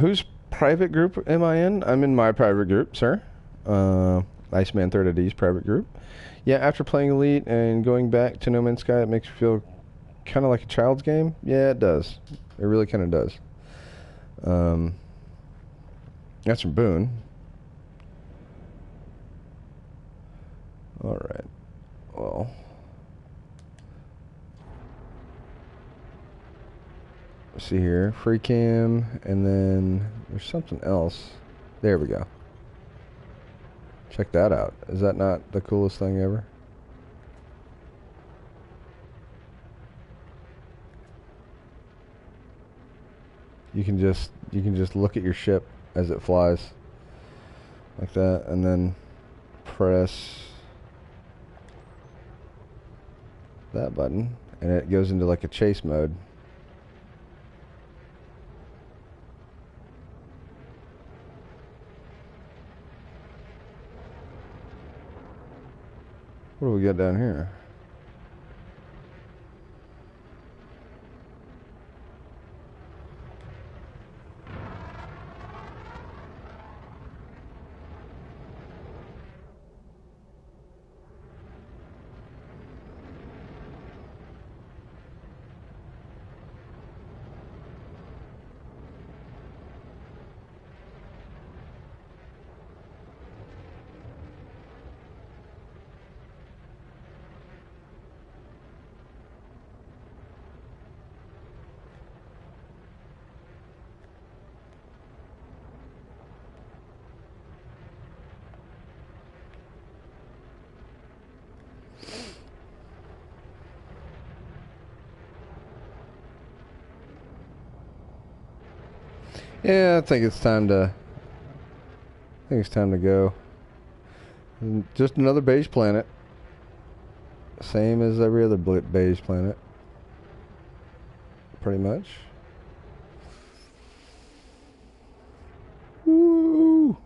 Whose private group am I in? I'm in my private group, sir. Iceman 30D's private group. Yeah, after playing Elite and going back to No Man's Sky, it makes you feel kind of like a child's game. Yeah, it does. It really kind of does. That's from Boone. Alright. Well... let's see here, free cam, and then there's something else. There we go. Check that out. Is that not the coolest thing ever? You can just look at your ship as it flies like that, and then press that button, and it goes into like a chase mode. What do we got down here? Yeah, I think it's time to go. Just another beige planet. Same as every other beige planet. Pretty much. Woo!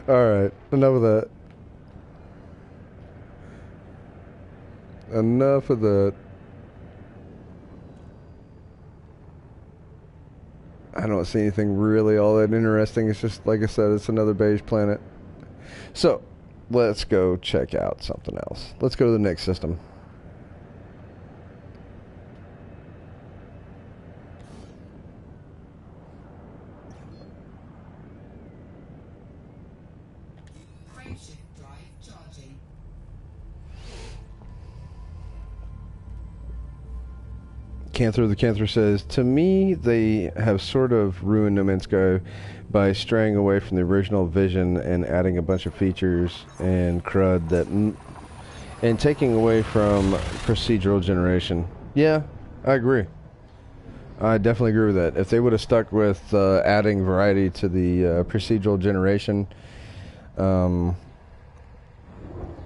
Alright, enough of that. Enough of that. I don't see anything really all that interesting. It's just, like I said, it's another beige planet. So, let's go check out something else. Let's go to the next system. Canther the Canther says, to me, they have sort of ruined No Man's Sky by straying away from the original vision and adding a bunch of features and crud that... and taking away from procedural generation. Yeah, I agree. I definitely agree with that. If they would have stuck with adding variety to the procedural generation,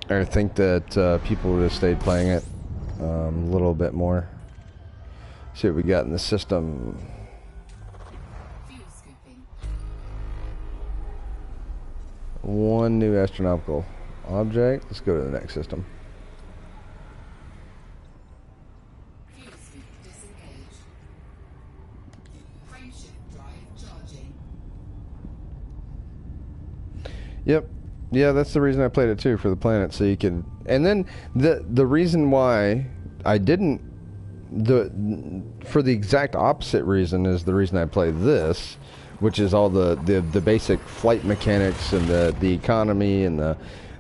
I think that people would have stayed playing it a little bit more. See what we got in the system. One new astronomical object. Let's go to the next system. Yep. Yeah, that's the reason I played it too, for the planet, so you can... And then the reason why I didn't... for the exact opposite reason is the reason I play this, which is all the basic flight mechanics and the economy and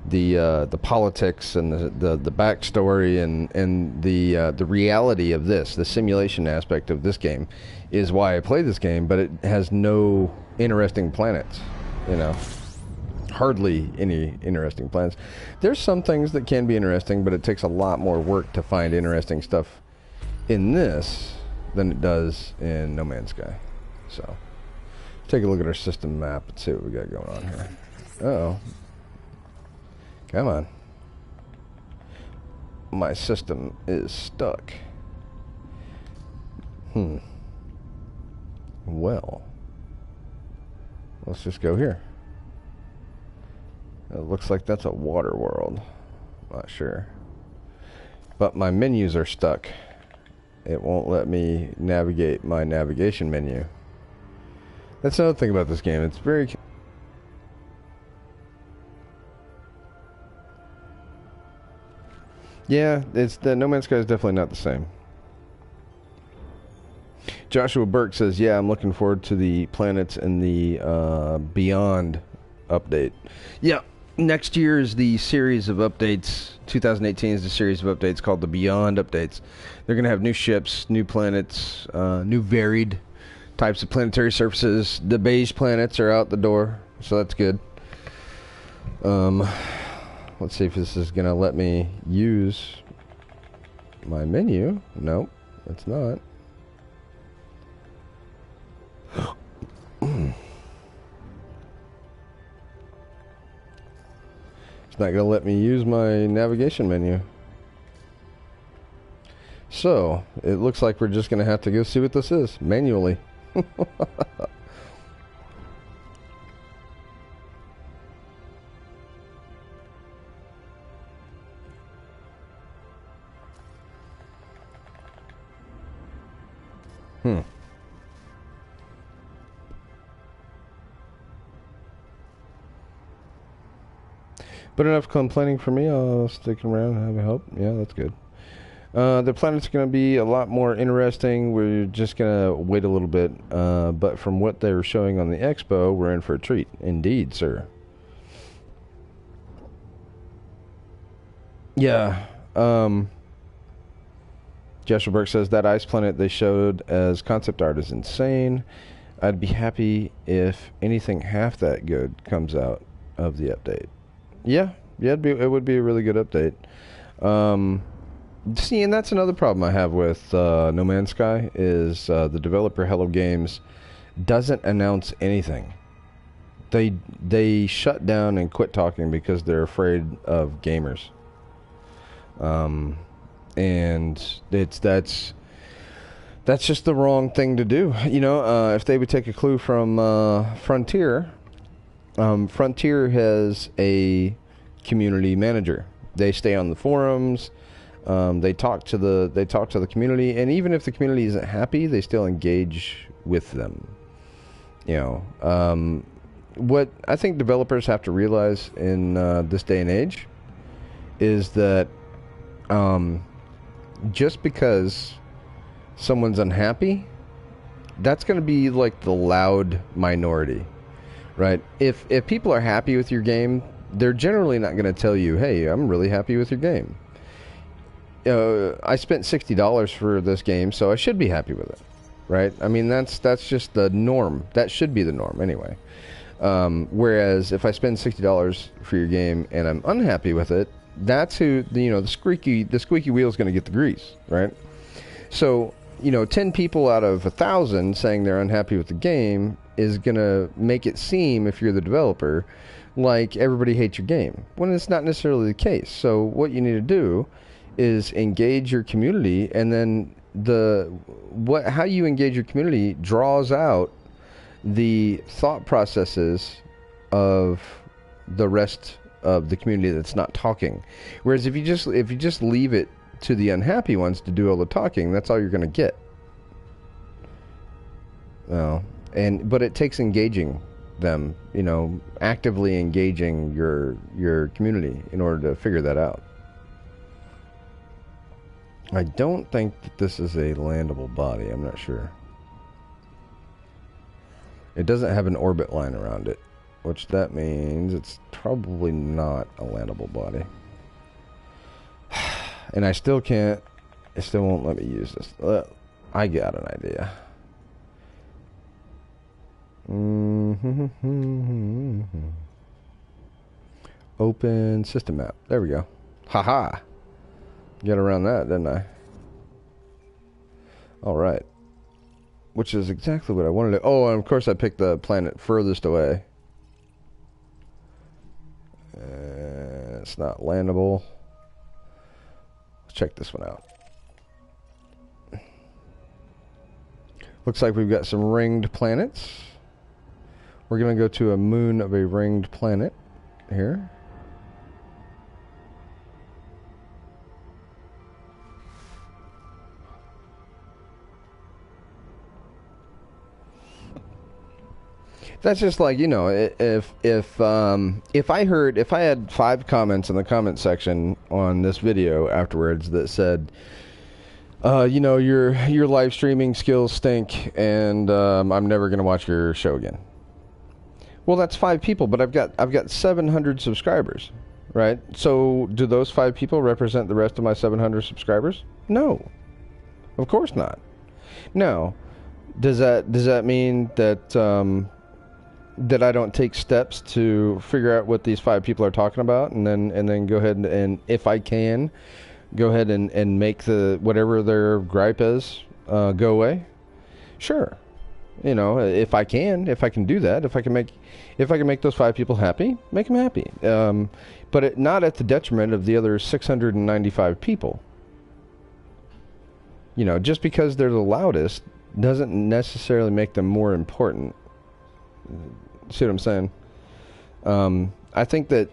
the politics and the backstory and the reality of this, the simulation aspect of this game, is why I play this game. But it has no interesting planets, you know. Hardly any interesting planets. There's some things that can be interesting, but it takes a lot more work to find interesting stuff in this than it does in No Man's Sky. So Take a look at our system map and see what we got going on here. Uh-oh. Come on. My system is stuck. Well, let's just go here. It looks like that's a water world. Not sure. But my menus are stuck. It won't let me navigate my navigation menu. That's another thing about this game. It's very... Yeah, it's the No Man's Sky is definitely not the same. Joshua Burke says, yeah, I'm looking forward to the planets and the Beyond update. Yeah, next year is the series of updates. 2018 is the series of updates called the Beyond updates. They're going to have new ships, new planets, new varied types of planetary surfaces. The beige planets are out the door, so that's good. Let's see if this is going to let me use my menu. Nope, it's not. It's not going to let me use my navigation menu. So, it looks like we're just going to have to go see what this is, manually. But enough complaining for me. I'll stick around and have a help. Yeah, that's good. The planet's going to be a lot more interesting. We're just going to wait a little bit. But from what they were showing on the expo, we're in for a treat. Indeed, sir. Yeah. Joshua Burke says that ice planet they showed as concept art is insane. I'd be happy if anything half that good comes out of the update. Yeah, it would be a really good update. See, and that's another problem I have with No Man's Sky is the developer Hello Games doesn't announce anything. They shut down and quit talking because they're afraid of gamers. And that's just the wrong thing to do. You know, if they would take a clue from Frontier. Frontier has a community manager. They stay on the forums. They talk to the community, and even if the community isn't happy, they still engage with them. You know, what I think developers have to realize in this day and age is that just because someone's unhappy, that's going to be like the loud minority. Right. If people are happy with your game, they're generally not going to tell you, "Hey, I'm really happy with your game. I spent $60 for this game, so I should be happy with it." Right? I mean, that's just the norm. That should be the norm anyway. Whereas if I spend $60 for your game and I'm unhappy with it, that's who the squeaky wheel is going to get the grease, right? So 10 people out of 1,000 saying they're unhappy with the game is going to make it seem, if you're the developer, like everybody hates your game, when it's not necessarily the case. So what you need to do is engage your community, and then how you engage your community draws out the thought processes of the rest of the community that's not talking. Whereas if you just leave it to the unhappy ones to do all the talking, that's all you're going to get. Well, but it takes engaging them, actively engaging your community in order to figure that out. I don't think that this is a landable body. I'm not sure. It doesn't have an orbit line around it, which that means it's probably not a landable body. And I still can't. It still won't let me use this. I got an idea. Open system map. There we go. Haha. Got around that, didn't I? All right. which is exactly what I wanted to. Oh, and of course I picked the planet furthest away. It's not landable. Let's check this one out. Looks like we've got some ringed planets. We're going to go to a moon of a ringed planet here. That's just like, you know, if I had 5 comments in the comment section on this video afterwards that said, you know, your live streaming skills stink, and I'm never gonna watch your show again. Well, that's 5 people, but I've got 700 subscribers, right? So do those 5 people represent the rest of my 700 subscribers? No, of course not. Now, does that mean that that I don't take steps to figure out what these 5 people are talking about, and then go ahead and if I can, go ahead and make the whatever their gripe is go away? Sure. You know, if I can do that, if I can make those 5 people happy, make them happy. But not at the detriment of the other 695 people. You know, just because they're the loudest doesn't necessarily make them more important. See what I'm saying? I think that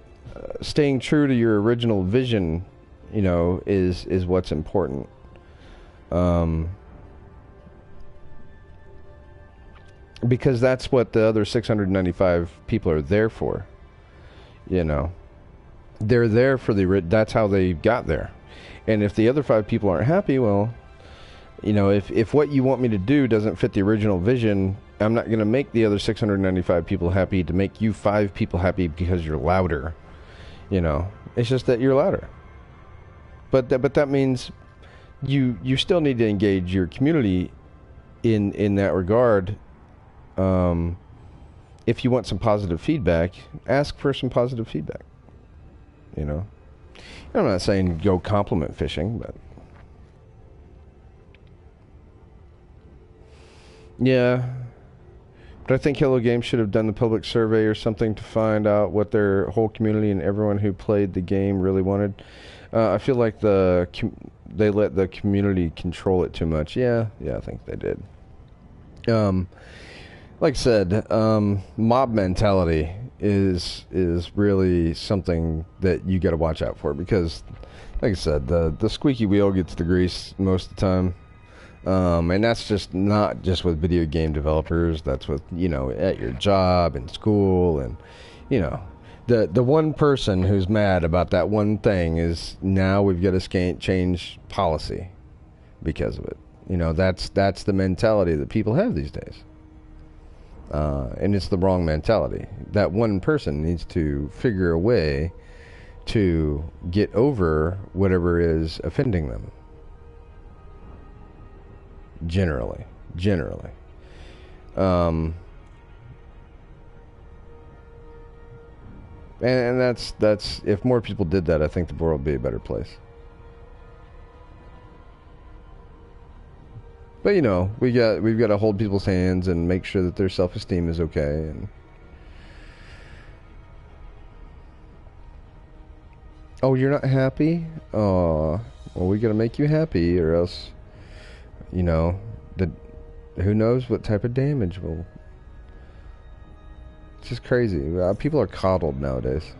staying true to your original vision, you know, is what's important. Because that's what the other 695 people are there for. You know, they're there for that's how they got there. And if the other 5 people aren't happy, well, you know, if what you want me to do doesn't fit the original vision, I'm not going to make the other 695 people happy to make you 5 people happy because you're louder. You know, it's just that you're louder. But that means you still need to engage your community in that regard. If you want some positive feedback, ask for some positive feedback. You know, I'm not saying go compliment fishing, but yeah. But I think Hello Games should have done the public survey or something to find out what their whole community and everyone who played the game really wanted. I feel like they let the community control it too much. Yeah, I think they did. Like I said, mob mentality is really something that you got to watch out for, because, like I said, the squeaky wheel gets the grease most of the time. And that's just not just with video game developers. That's with, you know, at your job and school, and, you know, the one person who's mad about that one thing is now we've got to change policy because of it. You know, that's the mentality that people have these days. And it's the wrong mentality. That one person needs to figure a way to get over whatever is offending them. Generally. And that's if more people did that, I think the world would be a better place. But, you know, we've got to hold people's hands and make sure that their self-esteem is okay. And oh, you're not happy? Oh, well, we got to make you happy, or else, you know, who knows what type of damage will. It's just crazy. People are coddled nowadays.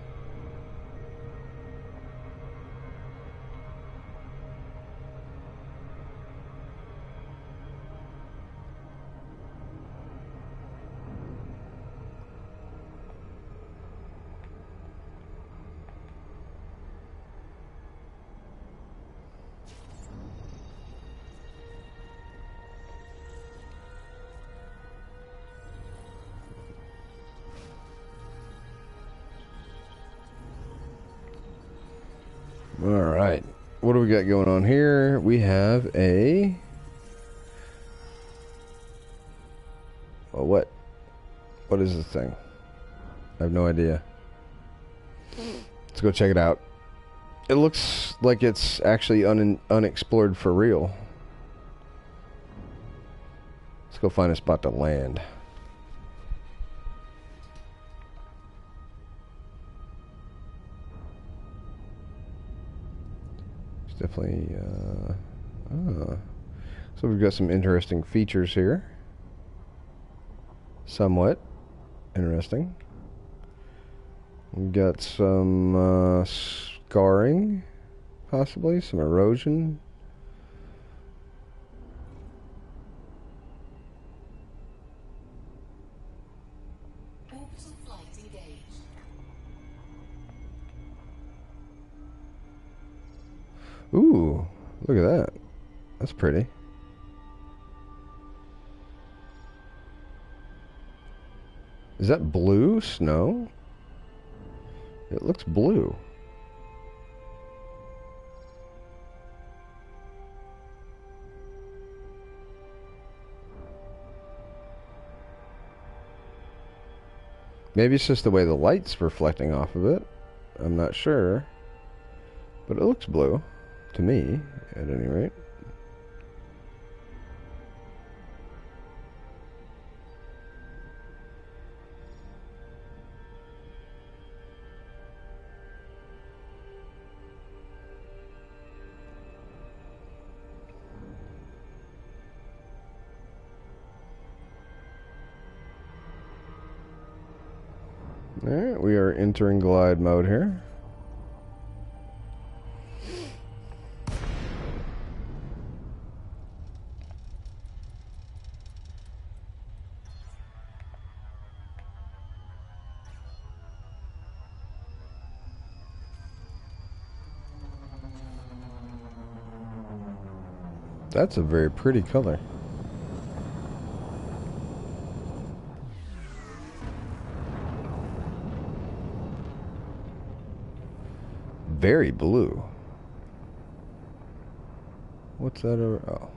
Alright, what do we got going on here? We have a... well, what is this thing? I have no idea. Let's go check it out. It looks like it's actually unexplored for real. Let's go find a spot to land. It's definitely, so we've got some interesting features here. Somewhat interesting. We've got some scarring, possibly, some erosion. Ooh, look at that. That's pretty. Is that blue snow? It looks blue. Maybe it's just the way the light's reflecting off of it. I'm not sure. But it looks blue. To me, at any rate. Alright, we are entering glide mode here. That's a very pretty color. Very blue. What's that over? Oh.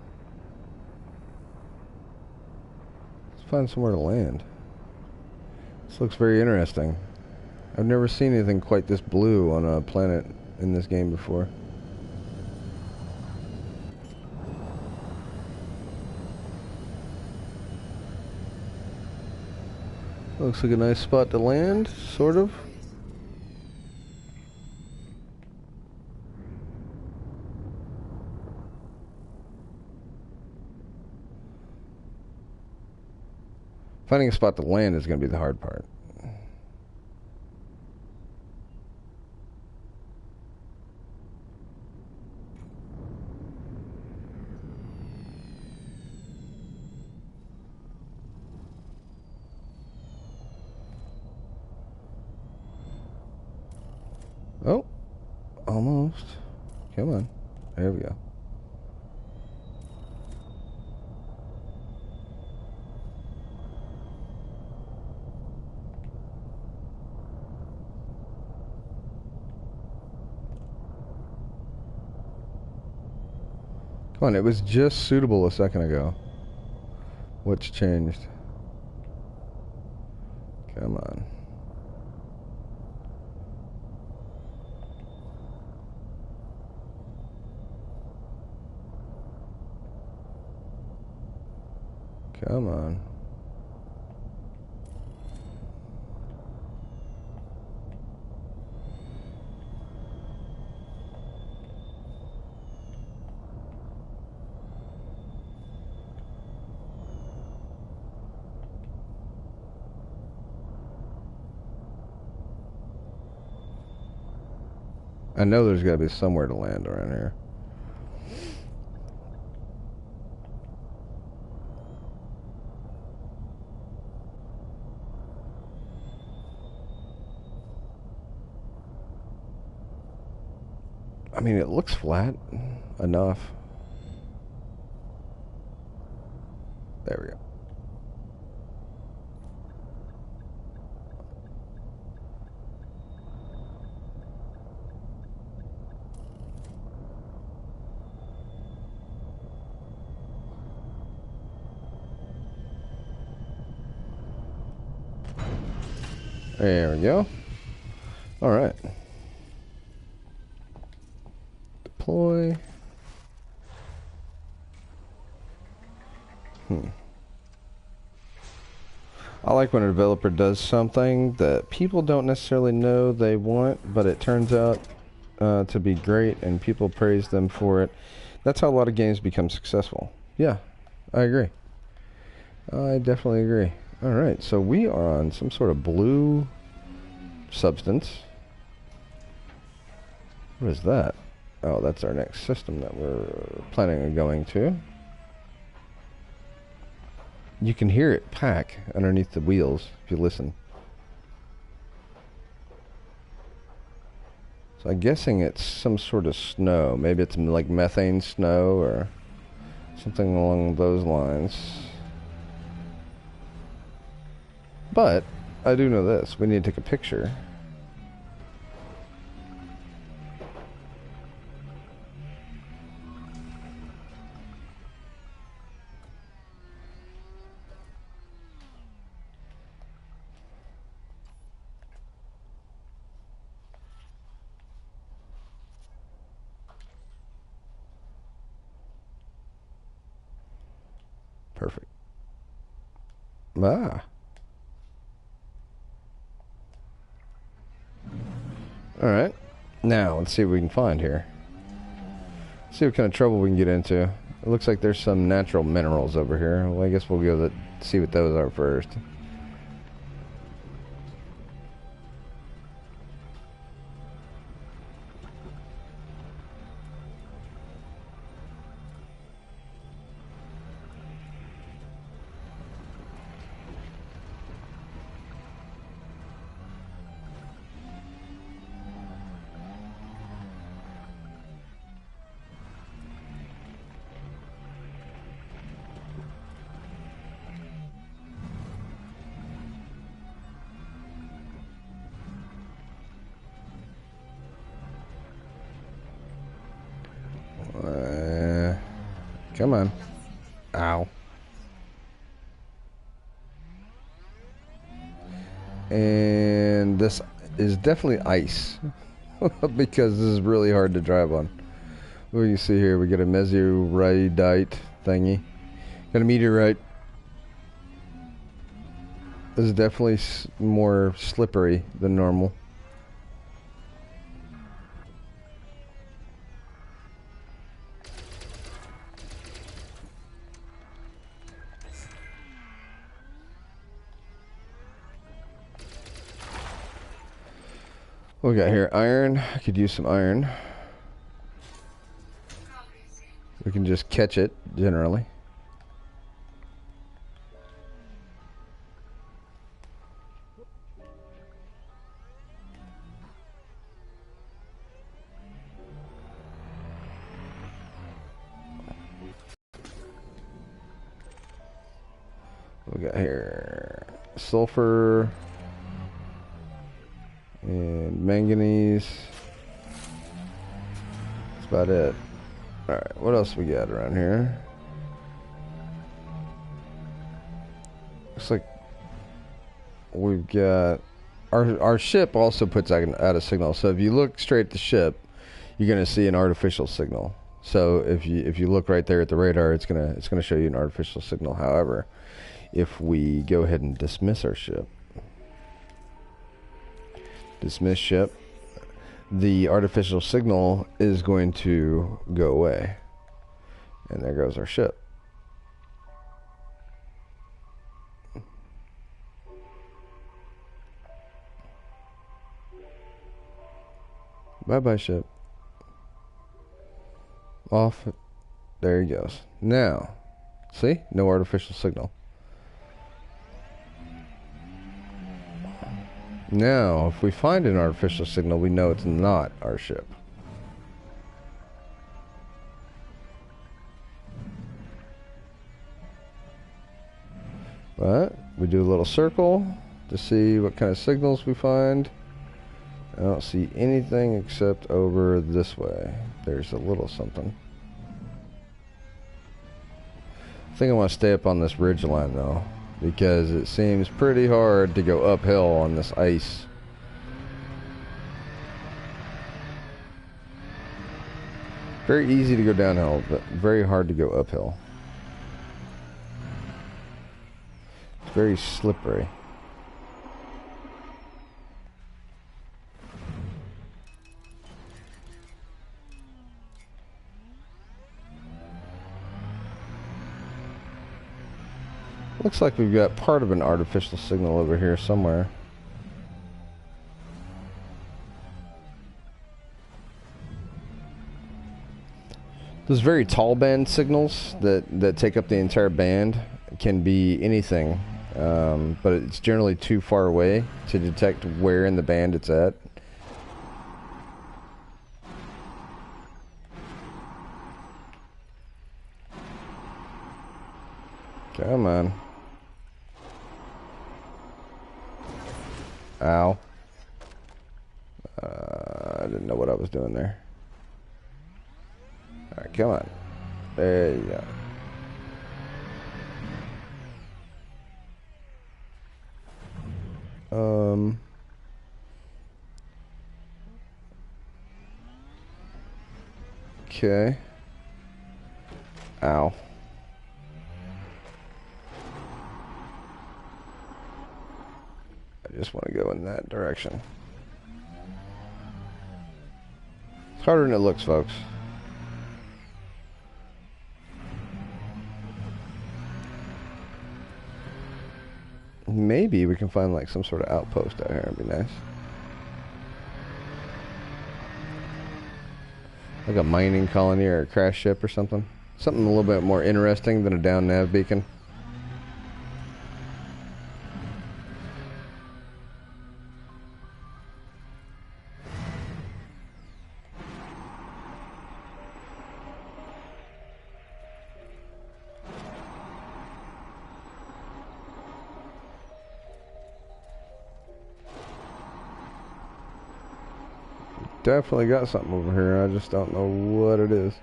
Let's find somewhere to land. This looks very interesting. I've never seen anything quite this blue on a planet in this game before. Looks like a nice spot to land, sort of. Finding a spot to land is going to be the hard part. Oh, almost. Come on. There we go. Come on, it was just suitable a second ago. What's changed? Come on. Come on. I know there's got to be somewhere to land around here. I mean, it looks flat enough. There we go. There we go. All right. Deploy. I like when a developer does something that people don't necessarily know they want, but it turns out to be great, and people praise them for it. That's how a lot of games become successful. Yeah, I agree. I definitely agree. Alright, so we are on some sort of blue substance. What is that? Oh, that's our next system that we're planning on going to. You can hear it pack underneath the wheels if you listen. So I'm guessing it's some sort of snow. Maybe it's like methane snow or something along those lines. But I do know this. We need to take a picture. Perfect. Ah. Alright. Now, let's see what we can find here. See what kind of trouble we can get into. It looks like there's some natural minerals over here. Well, I guess we'll go see what those are first. Come on. Ow. And this is definitely ice. Because this is really hard to drive on. What do you see here? We got a meteorite thingy. Got a meteorite. This is definitely more slippery than normal. What we got here? Iron. I could use some iron. We can just catch it, generally. What we got here? Sulfur. And manganese. That's about it. Alright, what else we got around here? Looks like we've got... Our ship also puts out a signal. So if you look straight at the ship, you're going to see an artificial signal. So if you look right there at the radar, it's gonna show you an artificial signal. However, if we go ahead and dismiss our ship, dismiss ship, the artificial signal is going to go away. And there goes our ship. Bye-bye, ship. Off. There he goes. Now, see? No artificial signal. Now, if we find an artificial signal, we know it's not our ship. But we do a little circle to see what kind of signals we find. I don't see anything except over this way. There's a little something. I think I want to stay up on this ridge line though, because it seems pretty hard to go uphill on this ice. Very easy to go downhill, but very hard to go uphill. very slippery. Looks like we've got part of an artificial signal over here somewhere. Those very tall band signals that take up the entire band can be anything, but it's generally too far away to detect where in the band it's at. Come on. Ow. I didn't know what I was doing there. Alright, come on. There you go. Okay. Ow. I just want to go in that direction. It's harder than it looks, folks. Maybe we can find like some sort of outpost out here. It'd be nice. Like a mining colony or a crash ship or something. Something a little bit more interesting than a down nav beacon. Definitely got something over here. I just don't know what it is.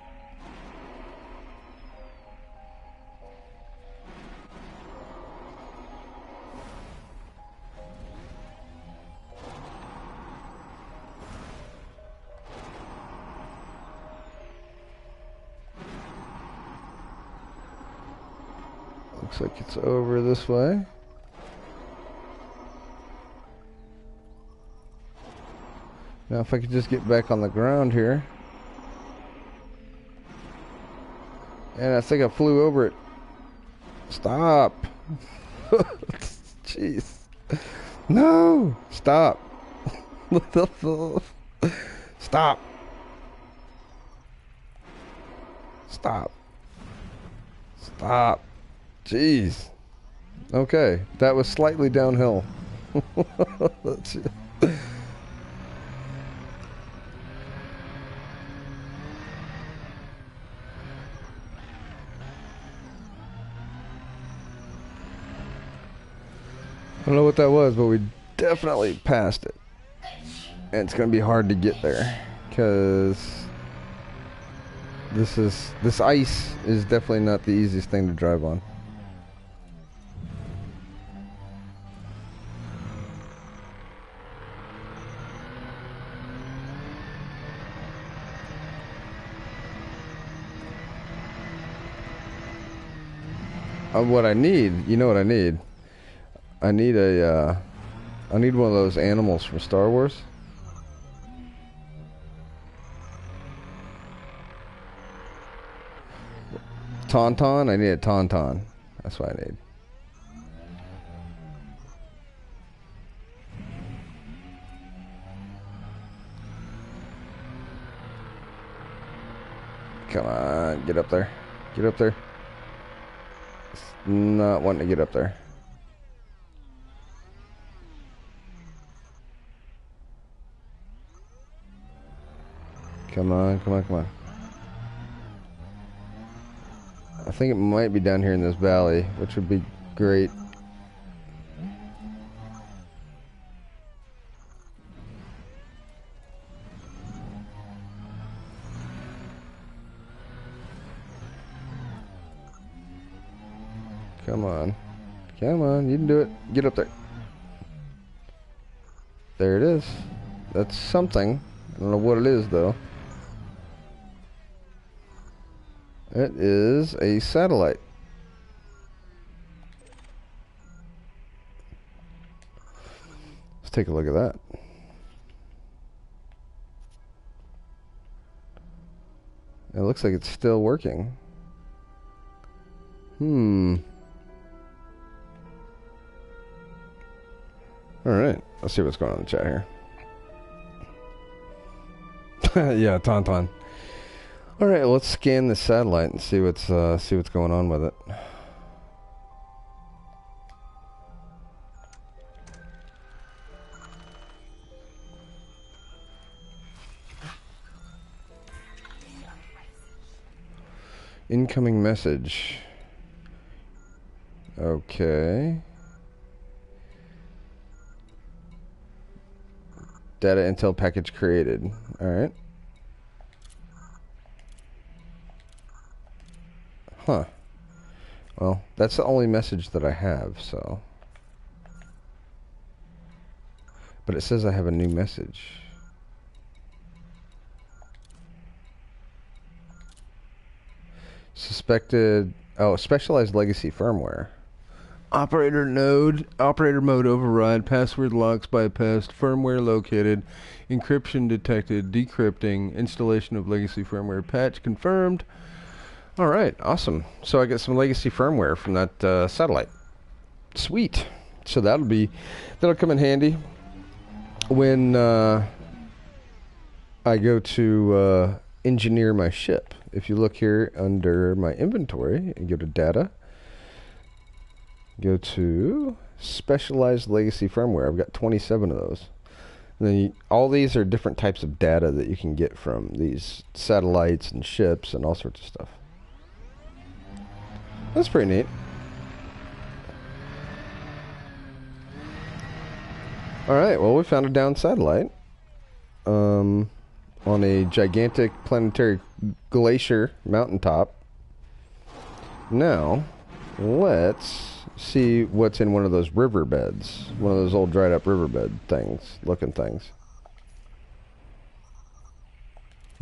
Looks like it's over this way. Now if I could just get back on the ground here. And I think I flew over it. Stop. Jeez. No. Stop. Stop. Stop. Stop. Jeez. Okay. That was slightly downhill. Let's see. I don't know what that was, but we definitely passed it. And it's going to be hard to get there because this ice is definitely not the easiest thing to drive on. What I need, you know what I need? I need one of those animals from Star Wars. Tauntaun? I need a Tauntaun. That's what I need. Come on, get up there. Get up there. It's not wanting to get up there. Come on, come on, come on. I think it might be down here in this valley, which would be great. Come on. Come on, you can do it. Get up there. There it is. That's something. I don't know what it is, though. It is a satellite. take a look at that. It looks like it's still working. Alright, let's see what's going on in the chat here. Yeah, Tauntaun. Alright, let's scan the satellite and see what's going on with it. Incoming message. Okay. Data intel package created. Alright. Huh. Well, that's the only message that I have, so. But it says I have a new message. Suspected... Oh, specialized legacy firmware. Operator node, operator mode override, password locks bypassed, firmware located, encryption detected, decrypting, installation of legacy firmware patch confirmed. Alright, awesome. So I get some legacy firmware from that satellite. Sweet. So that'll come in handy when I go to engineer my ship. If you look here under my inventory and go to data, go to specialized legacy firmware. I've got 27 of those. And then all these are different types of data that you can get from these satellites and ships and all sorts of stuff. That's pretty neat. Alright, well, we found a downed satellite on a gigantic planetary glacier mountaintop. Now, let's see what's in one of those riverbeds. One of those old dried up riverbed things, looking things.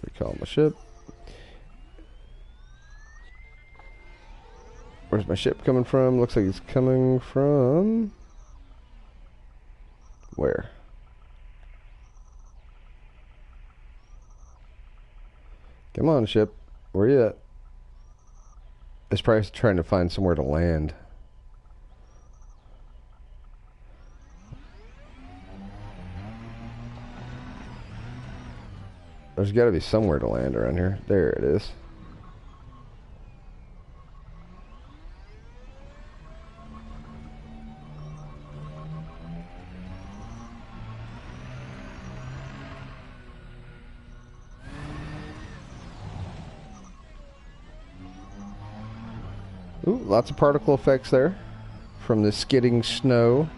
Recall my ship. Where's my ship coming from? Looks like it's coming from... Where? Come on, ship. Where you at? It's probably trying to find somewhere to land. There's got to be somewhere to land around here. There it is. Ooh, lots of particle effects there from the skidding snow.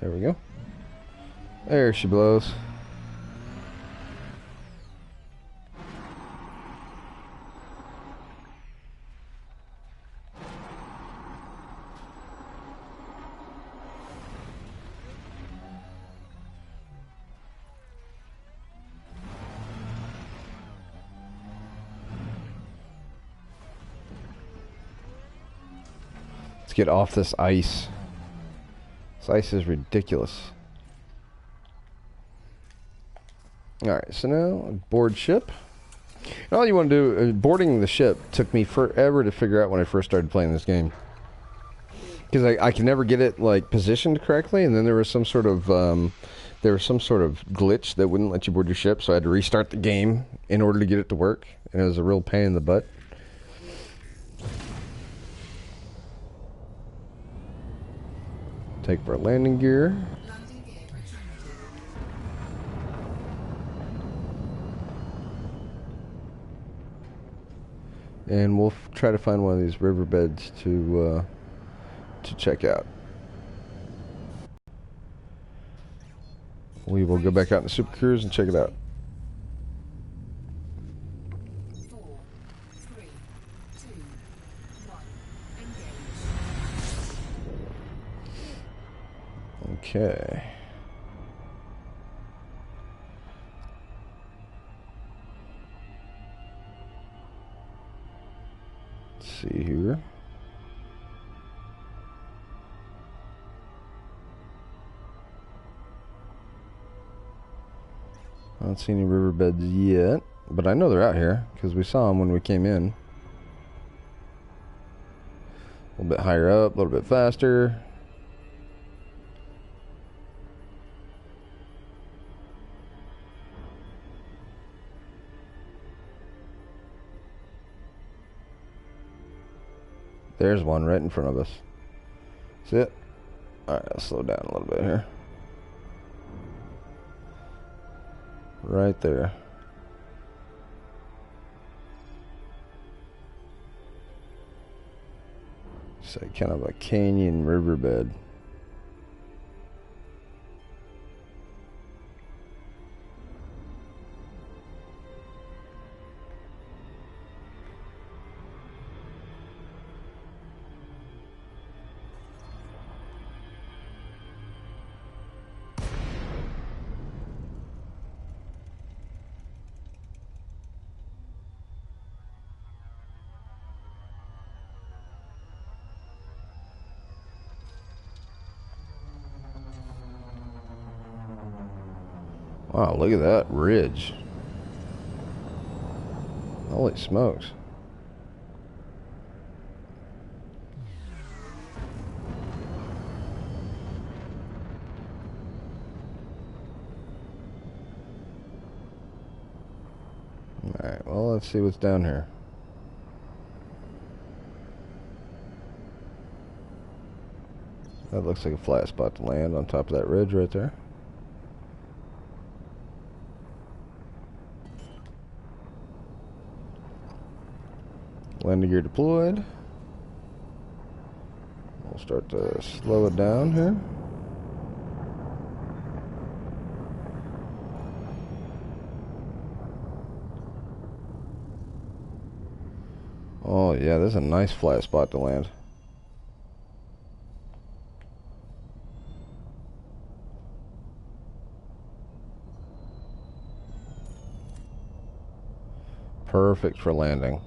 There we go. There she blows. Let's get off this ice. This ice is ridiculous. Alright, so now board ship. And all you want to do, boarding the ship took me forever to figure out when I first started playing this game. Because I could never get it like positioned correctly, and then there was some sort of glitch that wouldn't let you board your ship, so I had to restart the game in order to get it to work, and it was a real pain in the butt. Take our landing gear. And we'll try to find one of these riverbeds to check out. We will go back out in the Super Cruise and check it out. 4, 3, Okay. Let's see here. I don't see any riverbeds yet, but I know they're out here because we saw them when we came in. A little bit higher up, a little bit faster. There's one right in front of us. See it? Alright, I'll slow down a little bit here. Right there. It's like kind of a canyon riverbed. Wow, look at that ridge. Holy smokes. Alright, well, let's see what's down here. That looks like a flat spot to land on top of that ridge right there. Landing gear deployed. We'll start to slow it down here. Oh yeah, this is a nice flat spot to land. Perfect for landing.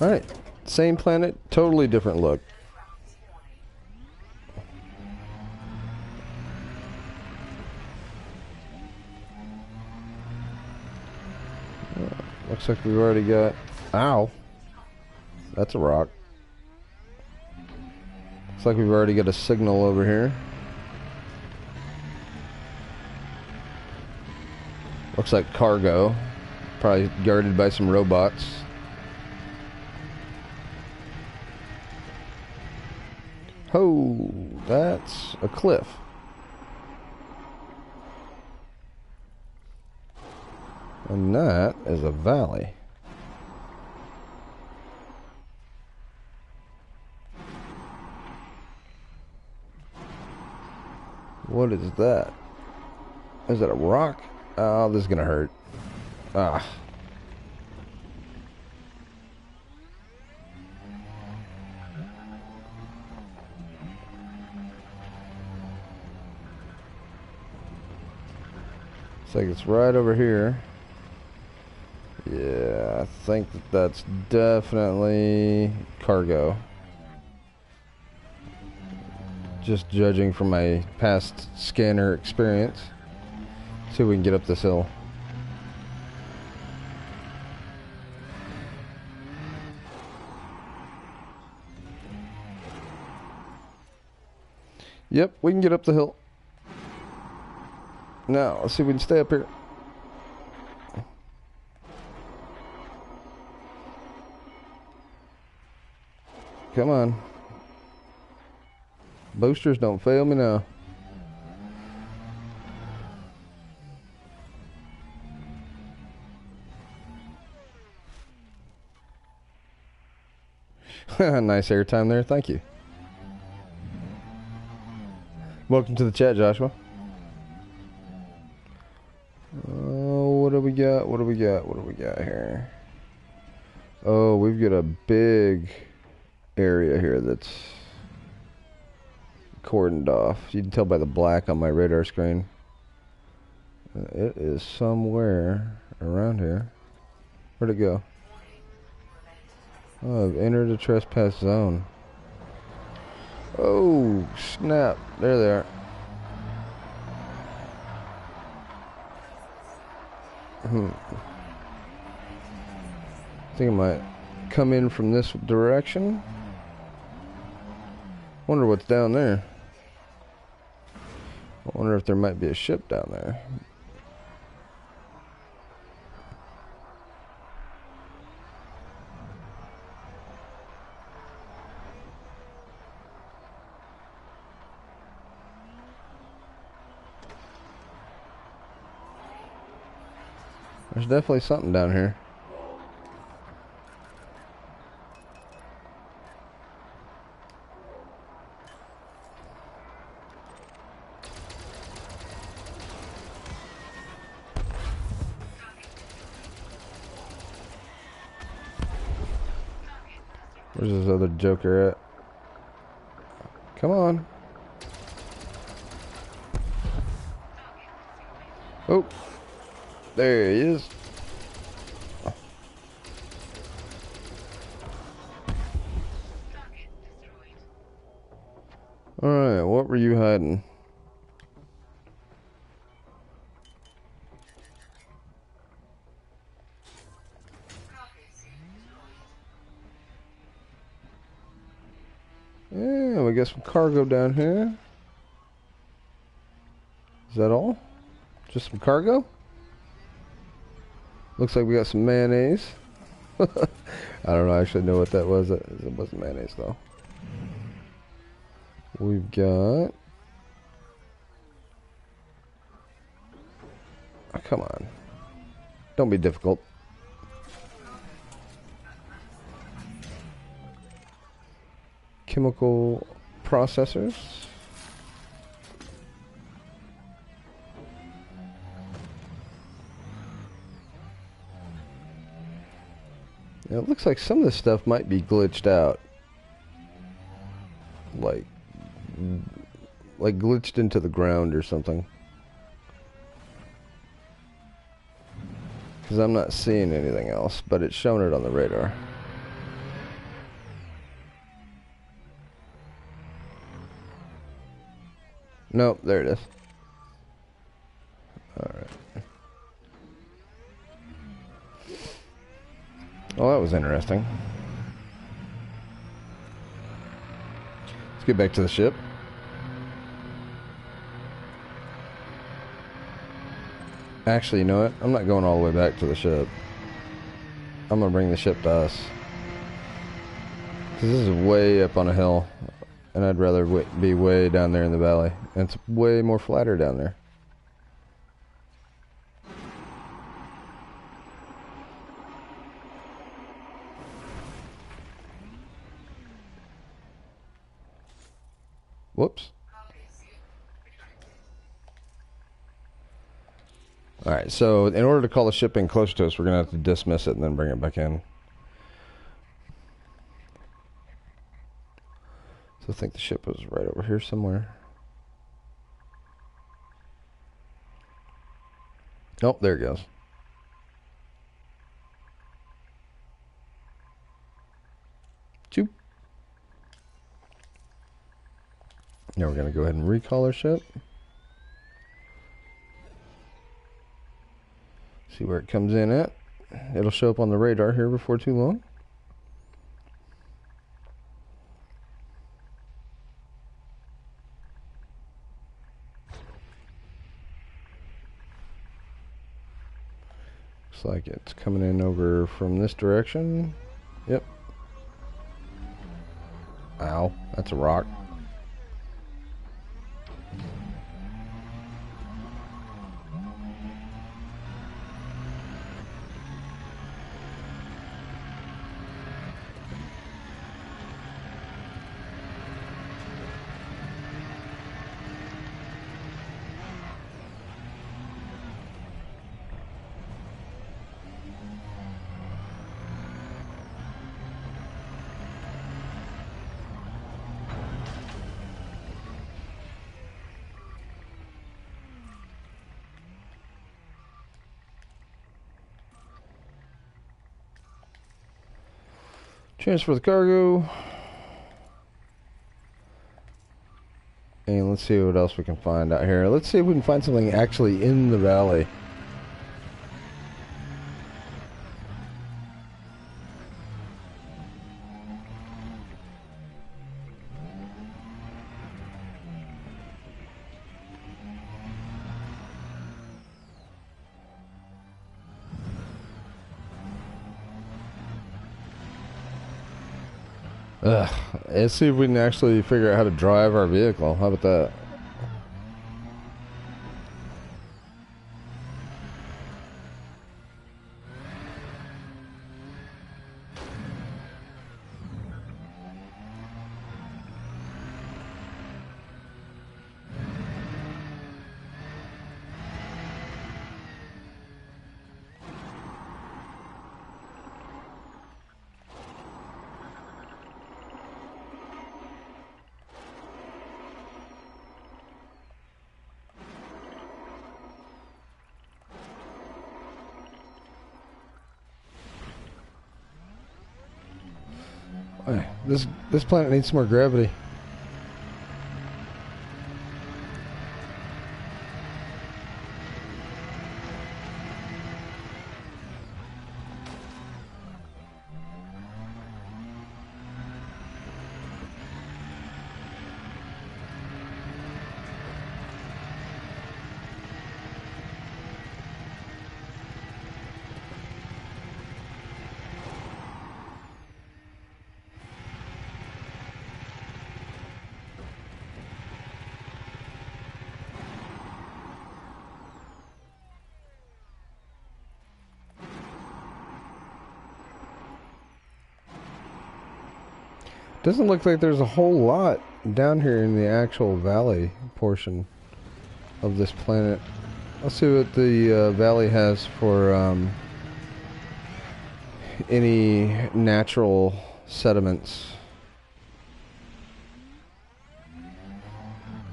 Alright, same planet, totally different look. Looks like we've already got... Ow! That's a rock. Looks like we've already got a signal over here. Looks like cargo. Probably guarded by some robots. Oh, that's a cliff. And that is a valley. What is that? Is that a rock? Oh, this is gonna hurt. Ah. Looks like it's right over here. Yeah, I think that's definitely cargo. Just judging from my past scanner experience. See if we can get up this hill. Yep, we can get up the hill. Now, let's see if we can stay up here. Come on. Boosters, don't fail me now. Nice airtime there. Thank you. Welcome to the chat, Joshua. Oh, what do we got? What do we got? What do we got here? Oh, we've got a big area here that's cordoned off. You can tell by the black on my radar screen. It is somewhere around here. Where'd it go? Oh, I've entered a trespass zone. Oh, snap. There they are. I think I might come in from this direction. Wonder what's down there. I wonder if there might be a ship down there. There's definitely something down here. Where's this other joker at? Come on. Oh. There he is. Alright, what were you hiding? Yeah, we got some cargo down here. Is that all? Just some cargo? Looks like we got some mayonnaise. I don't actually know what that was. It wasn't mayonnaise though. We've got... Oh, come on. Don't be difficult. Chemical processors. It looks like some of this stuff might be glitched out. Like glitched into the ground or something. Because I'm not seeing anything else, but it's showing it on the radar. Nope, there it is. Alright. Well, that was interesting. Let's get back to the ship. Actually, you know what? I'm not going all the way back to the ship. I'm going to bring the ship to us. Because this is way up on a hill. And I'd rather be way down there in the valley. And it's way more flatter down there. Whoops. Alright, so in order to call the ship in close to us, we're going to have to dismiss it and then bring it back in. So I think the ship was right over here somewhere. Oh, there it goes. Choop. Now we're going to go ahead and recall our ship. See where it comes in at. It'll show up on the radar here before too long. Looks like it's coming in over from this direction. Yep. Ow, that's a rock. Transfer the cargo. And let's see what else we can find out here. Let's see if we can find something actually in the valley. Ugh. Let's see if we can actually figure out how to drive our vehicle. How about that? This planet needs some more gravity. Doesn't look like there's a whole lot down here in the actual valley portion of this planet. Let's see what the valley has for any natural sediments.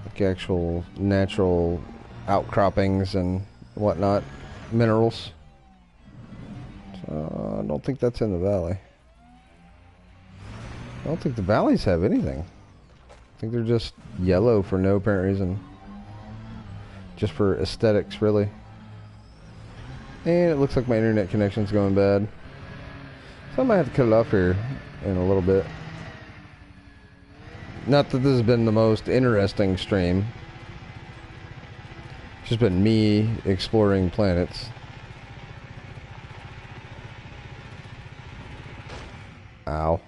Like actual natural outcroppings and whatnot. Minerals. So, I don't think that's in the valley. I don't think the valleys have anything. I think they're just yellow for no apparent reason. Just for aesthetics, really. And it looks like my internet connection's going bad. So I might have to cut it off here in a little bit. Not that this has been the most interesting stream. It's just been me exploring planets. Ow.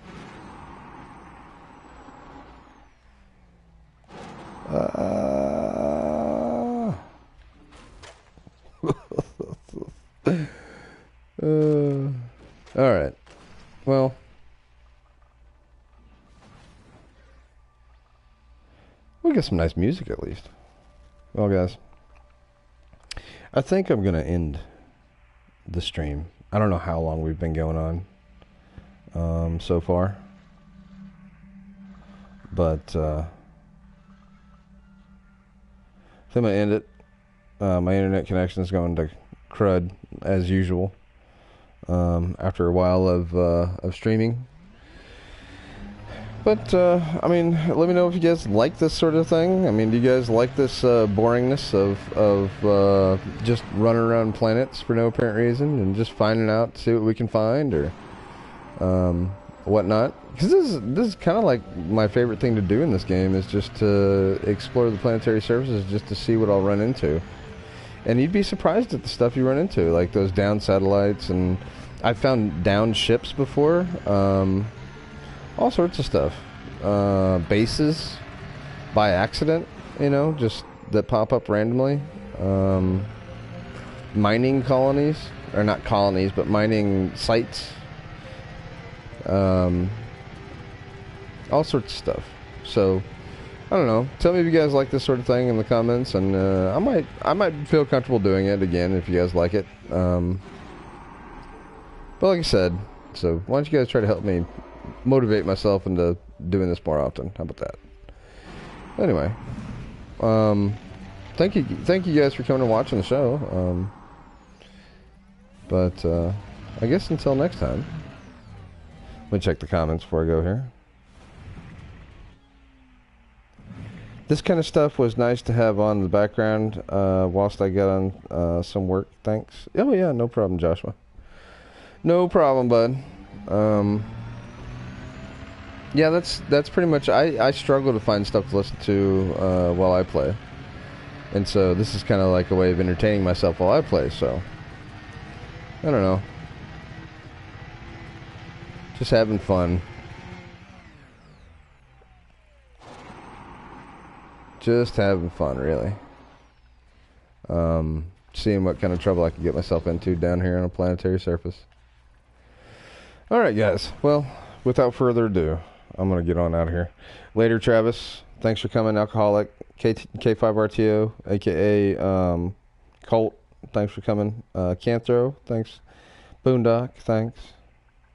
Alright. Well. We got some nice music at least. Well, guys. I think I'm going to end the stream. I don't know how long we've been going on so far. But, I think I'm going to end it. My internet connection is going to crud as usual. After a while of streaming. But, I mean, let me know if you guys like this sort of thing. I mean, do you guys like this boringness of just running around planets for no apparent reason and just finding out, see what we can find or whatnot? Because this is kind of like my favorite thing to do in this game is just to explore the planetary surfaces just to see what I'll run into. And you'd be surprised at the stuff you run into, like those downed satellites, and I've found downed ships before. All sorts of stuff. Bases by accident, you know, just that pop up randomly. Mining colonies, or not colonies, but mining sites. All sorts of stuff. So, I don't know. Tell me if you guys like this sort of thing in the comments, and I might feel comfortable doing it again if you guys like it. But like I said, so why don't you guys try to help me motivate myself into doing this more often? How about that? Anyway, thank you guys for coming and watching the show. But I guess until next time, me check the comments before I go here. This kind of stuff was nice to have on the background whilst I get on some work. Thanks. Oh yeah, no problem, Joshua. No problem, bud. Yeah, that's pretty much. I struggle to find stuff to listen to while I play, and so this is kind of like a way of entertaining myself while I play. So I don't know, just having fun. Just having fun, really. Seeing what kind of trouble I can get myself into down here on a planetary surface. Alright, guys. Well, without further ado, I'm going to get on out of here. Later, Travis. Thanks for coming, Alcoholic. K5RTO, a.k.a. Colt. Thanks for coming. Canthro. Thanks. Boondock. Thanks.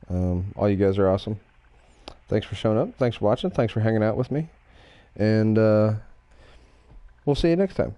All you guys are awesome. Thanks for showing up. Thanks for watching. Thanks for hanging out with me. And, we'll see you next time.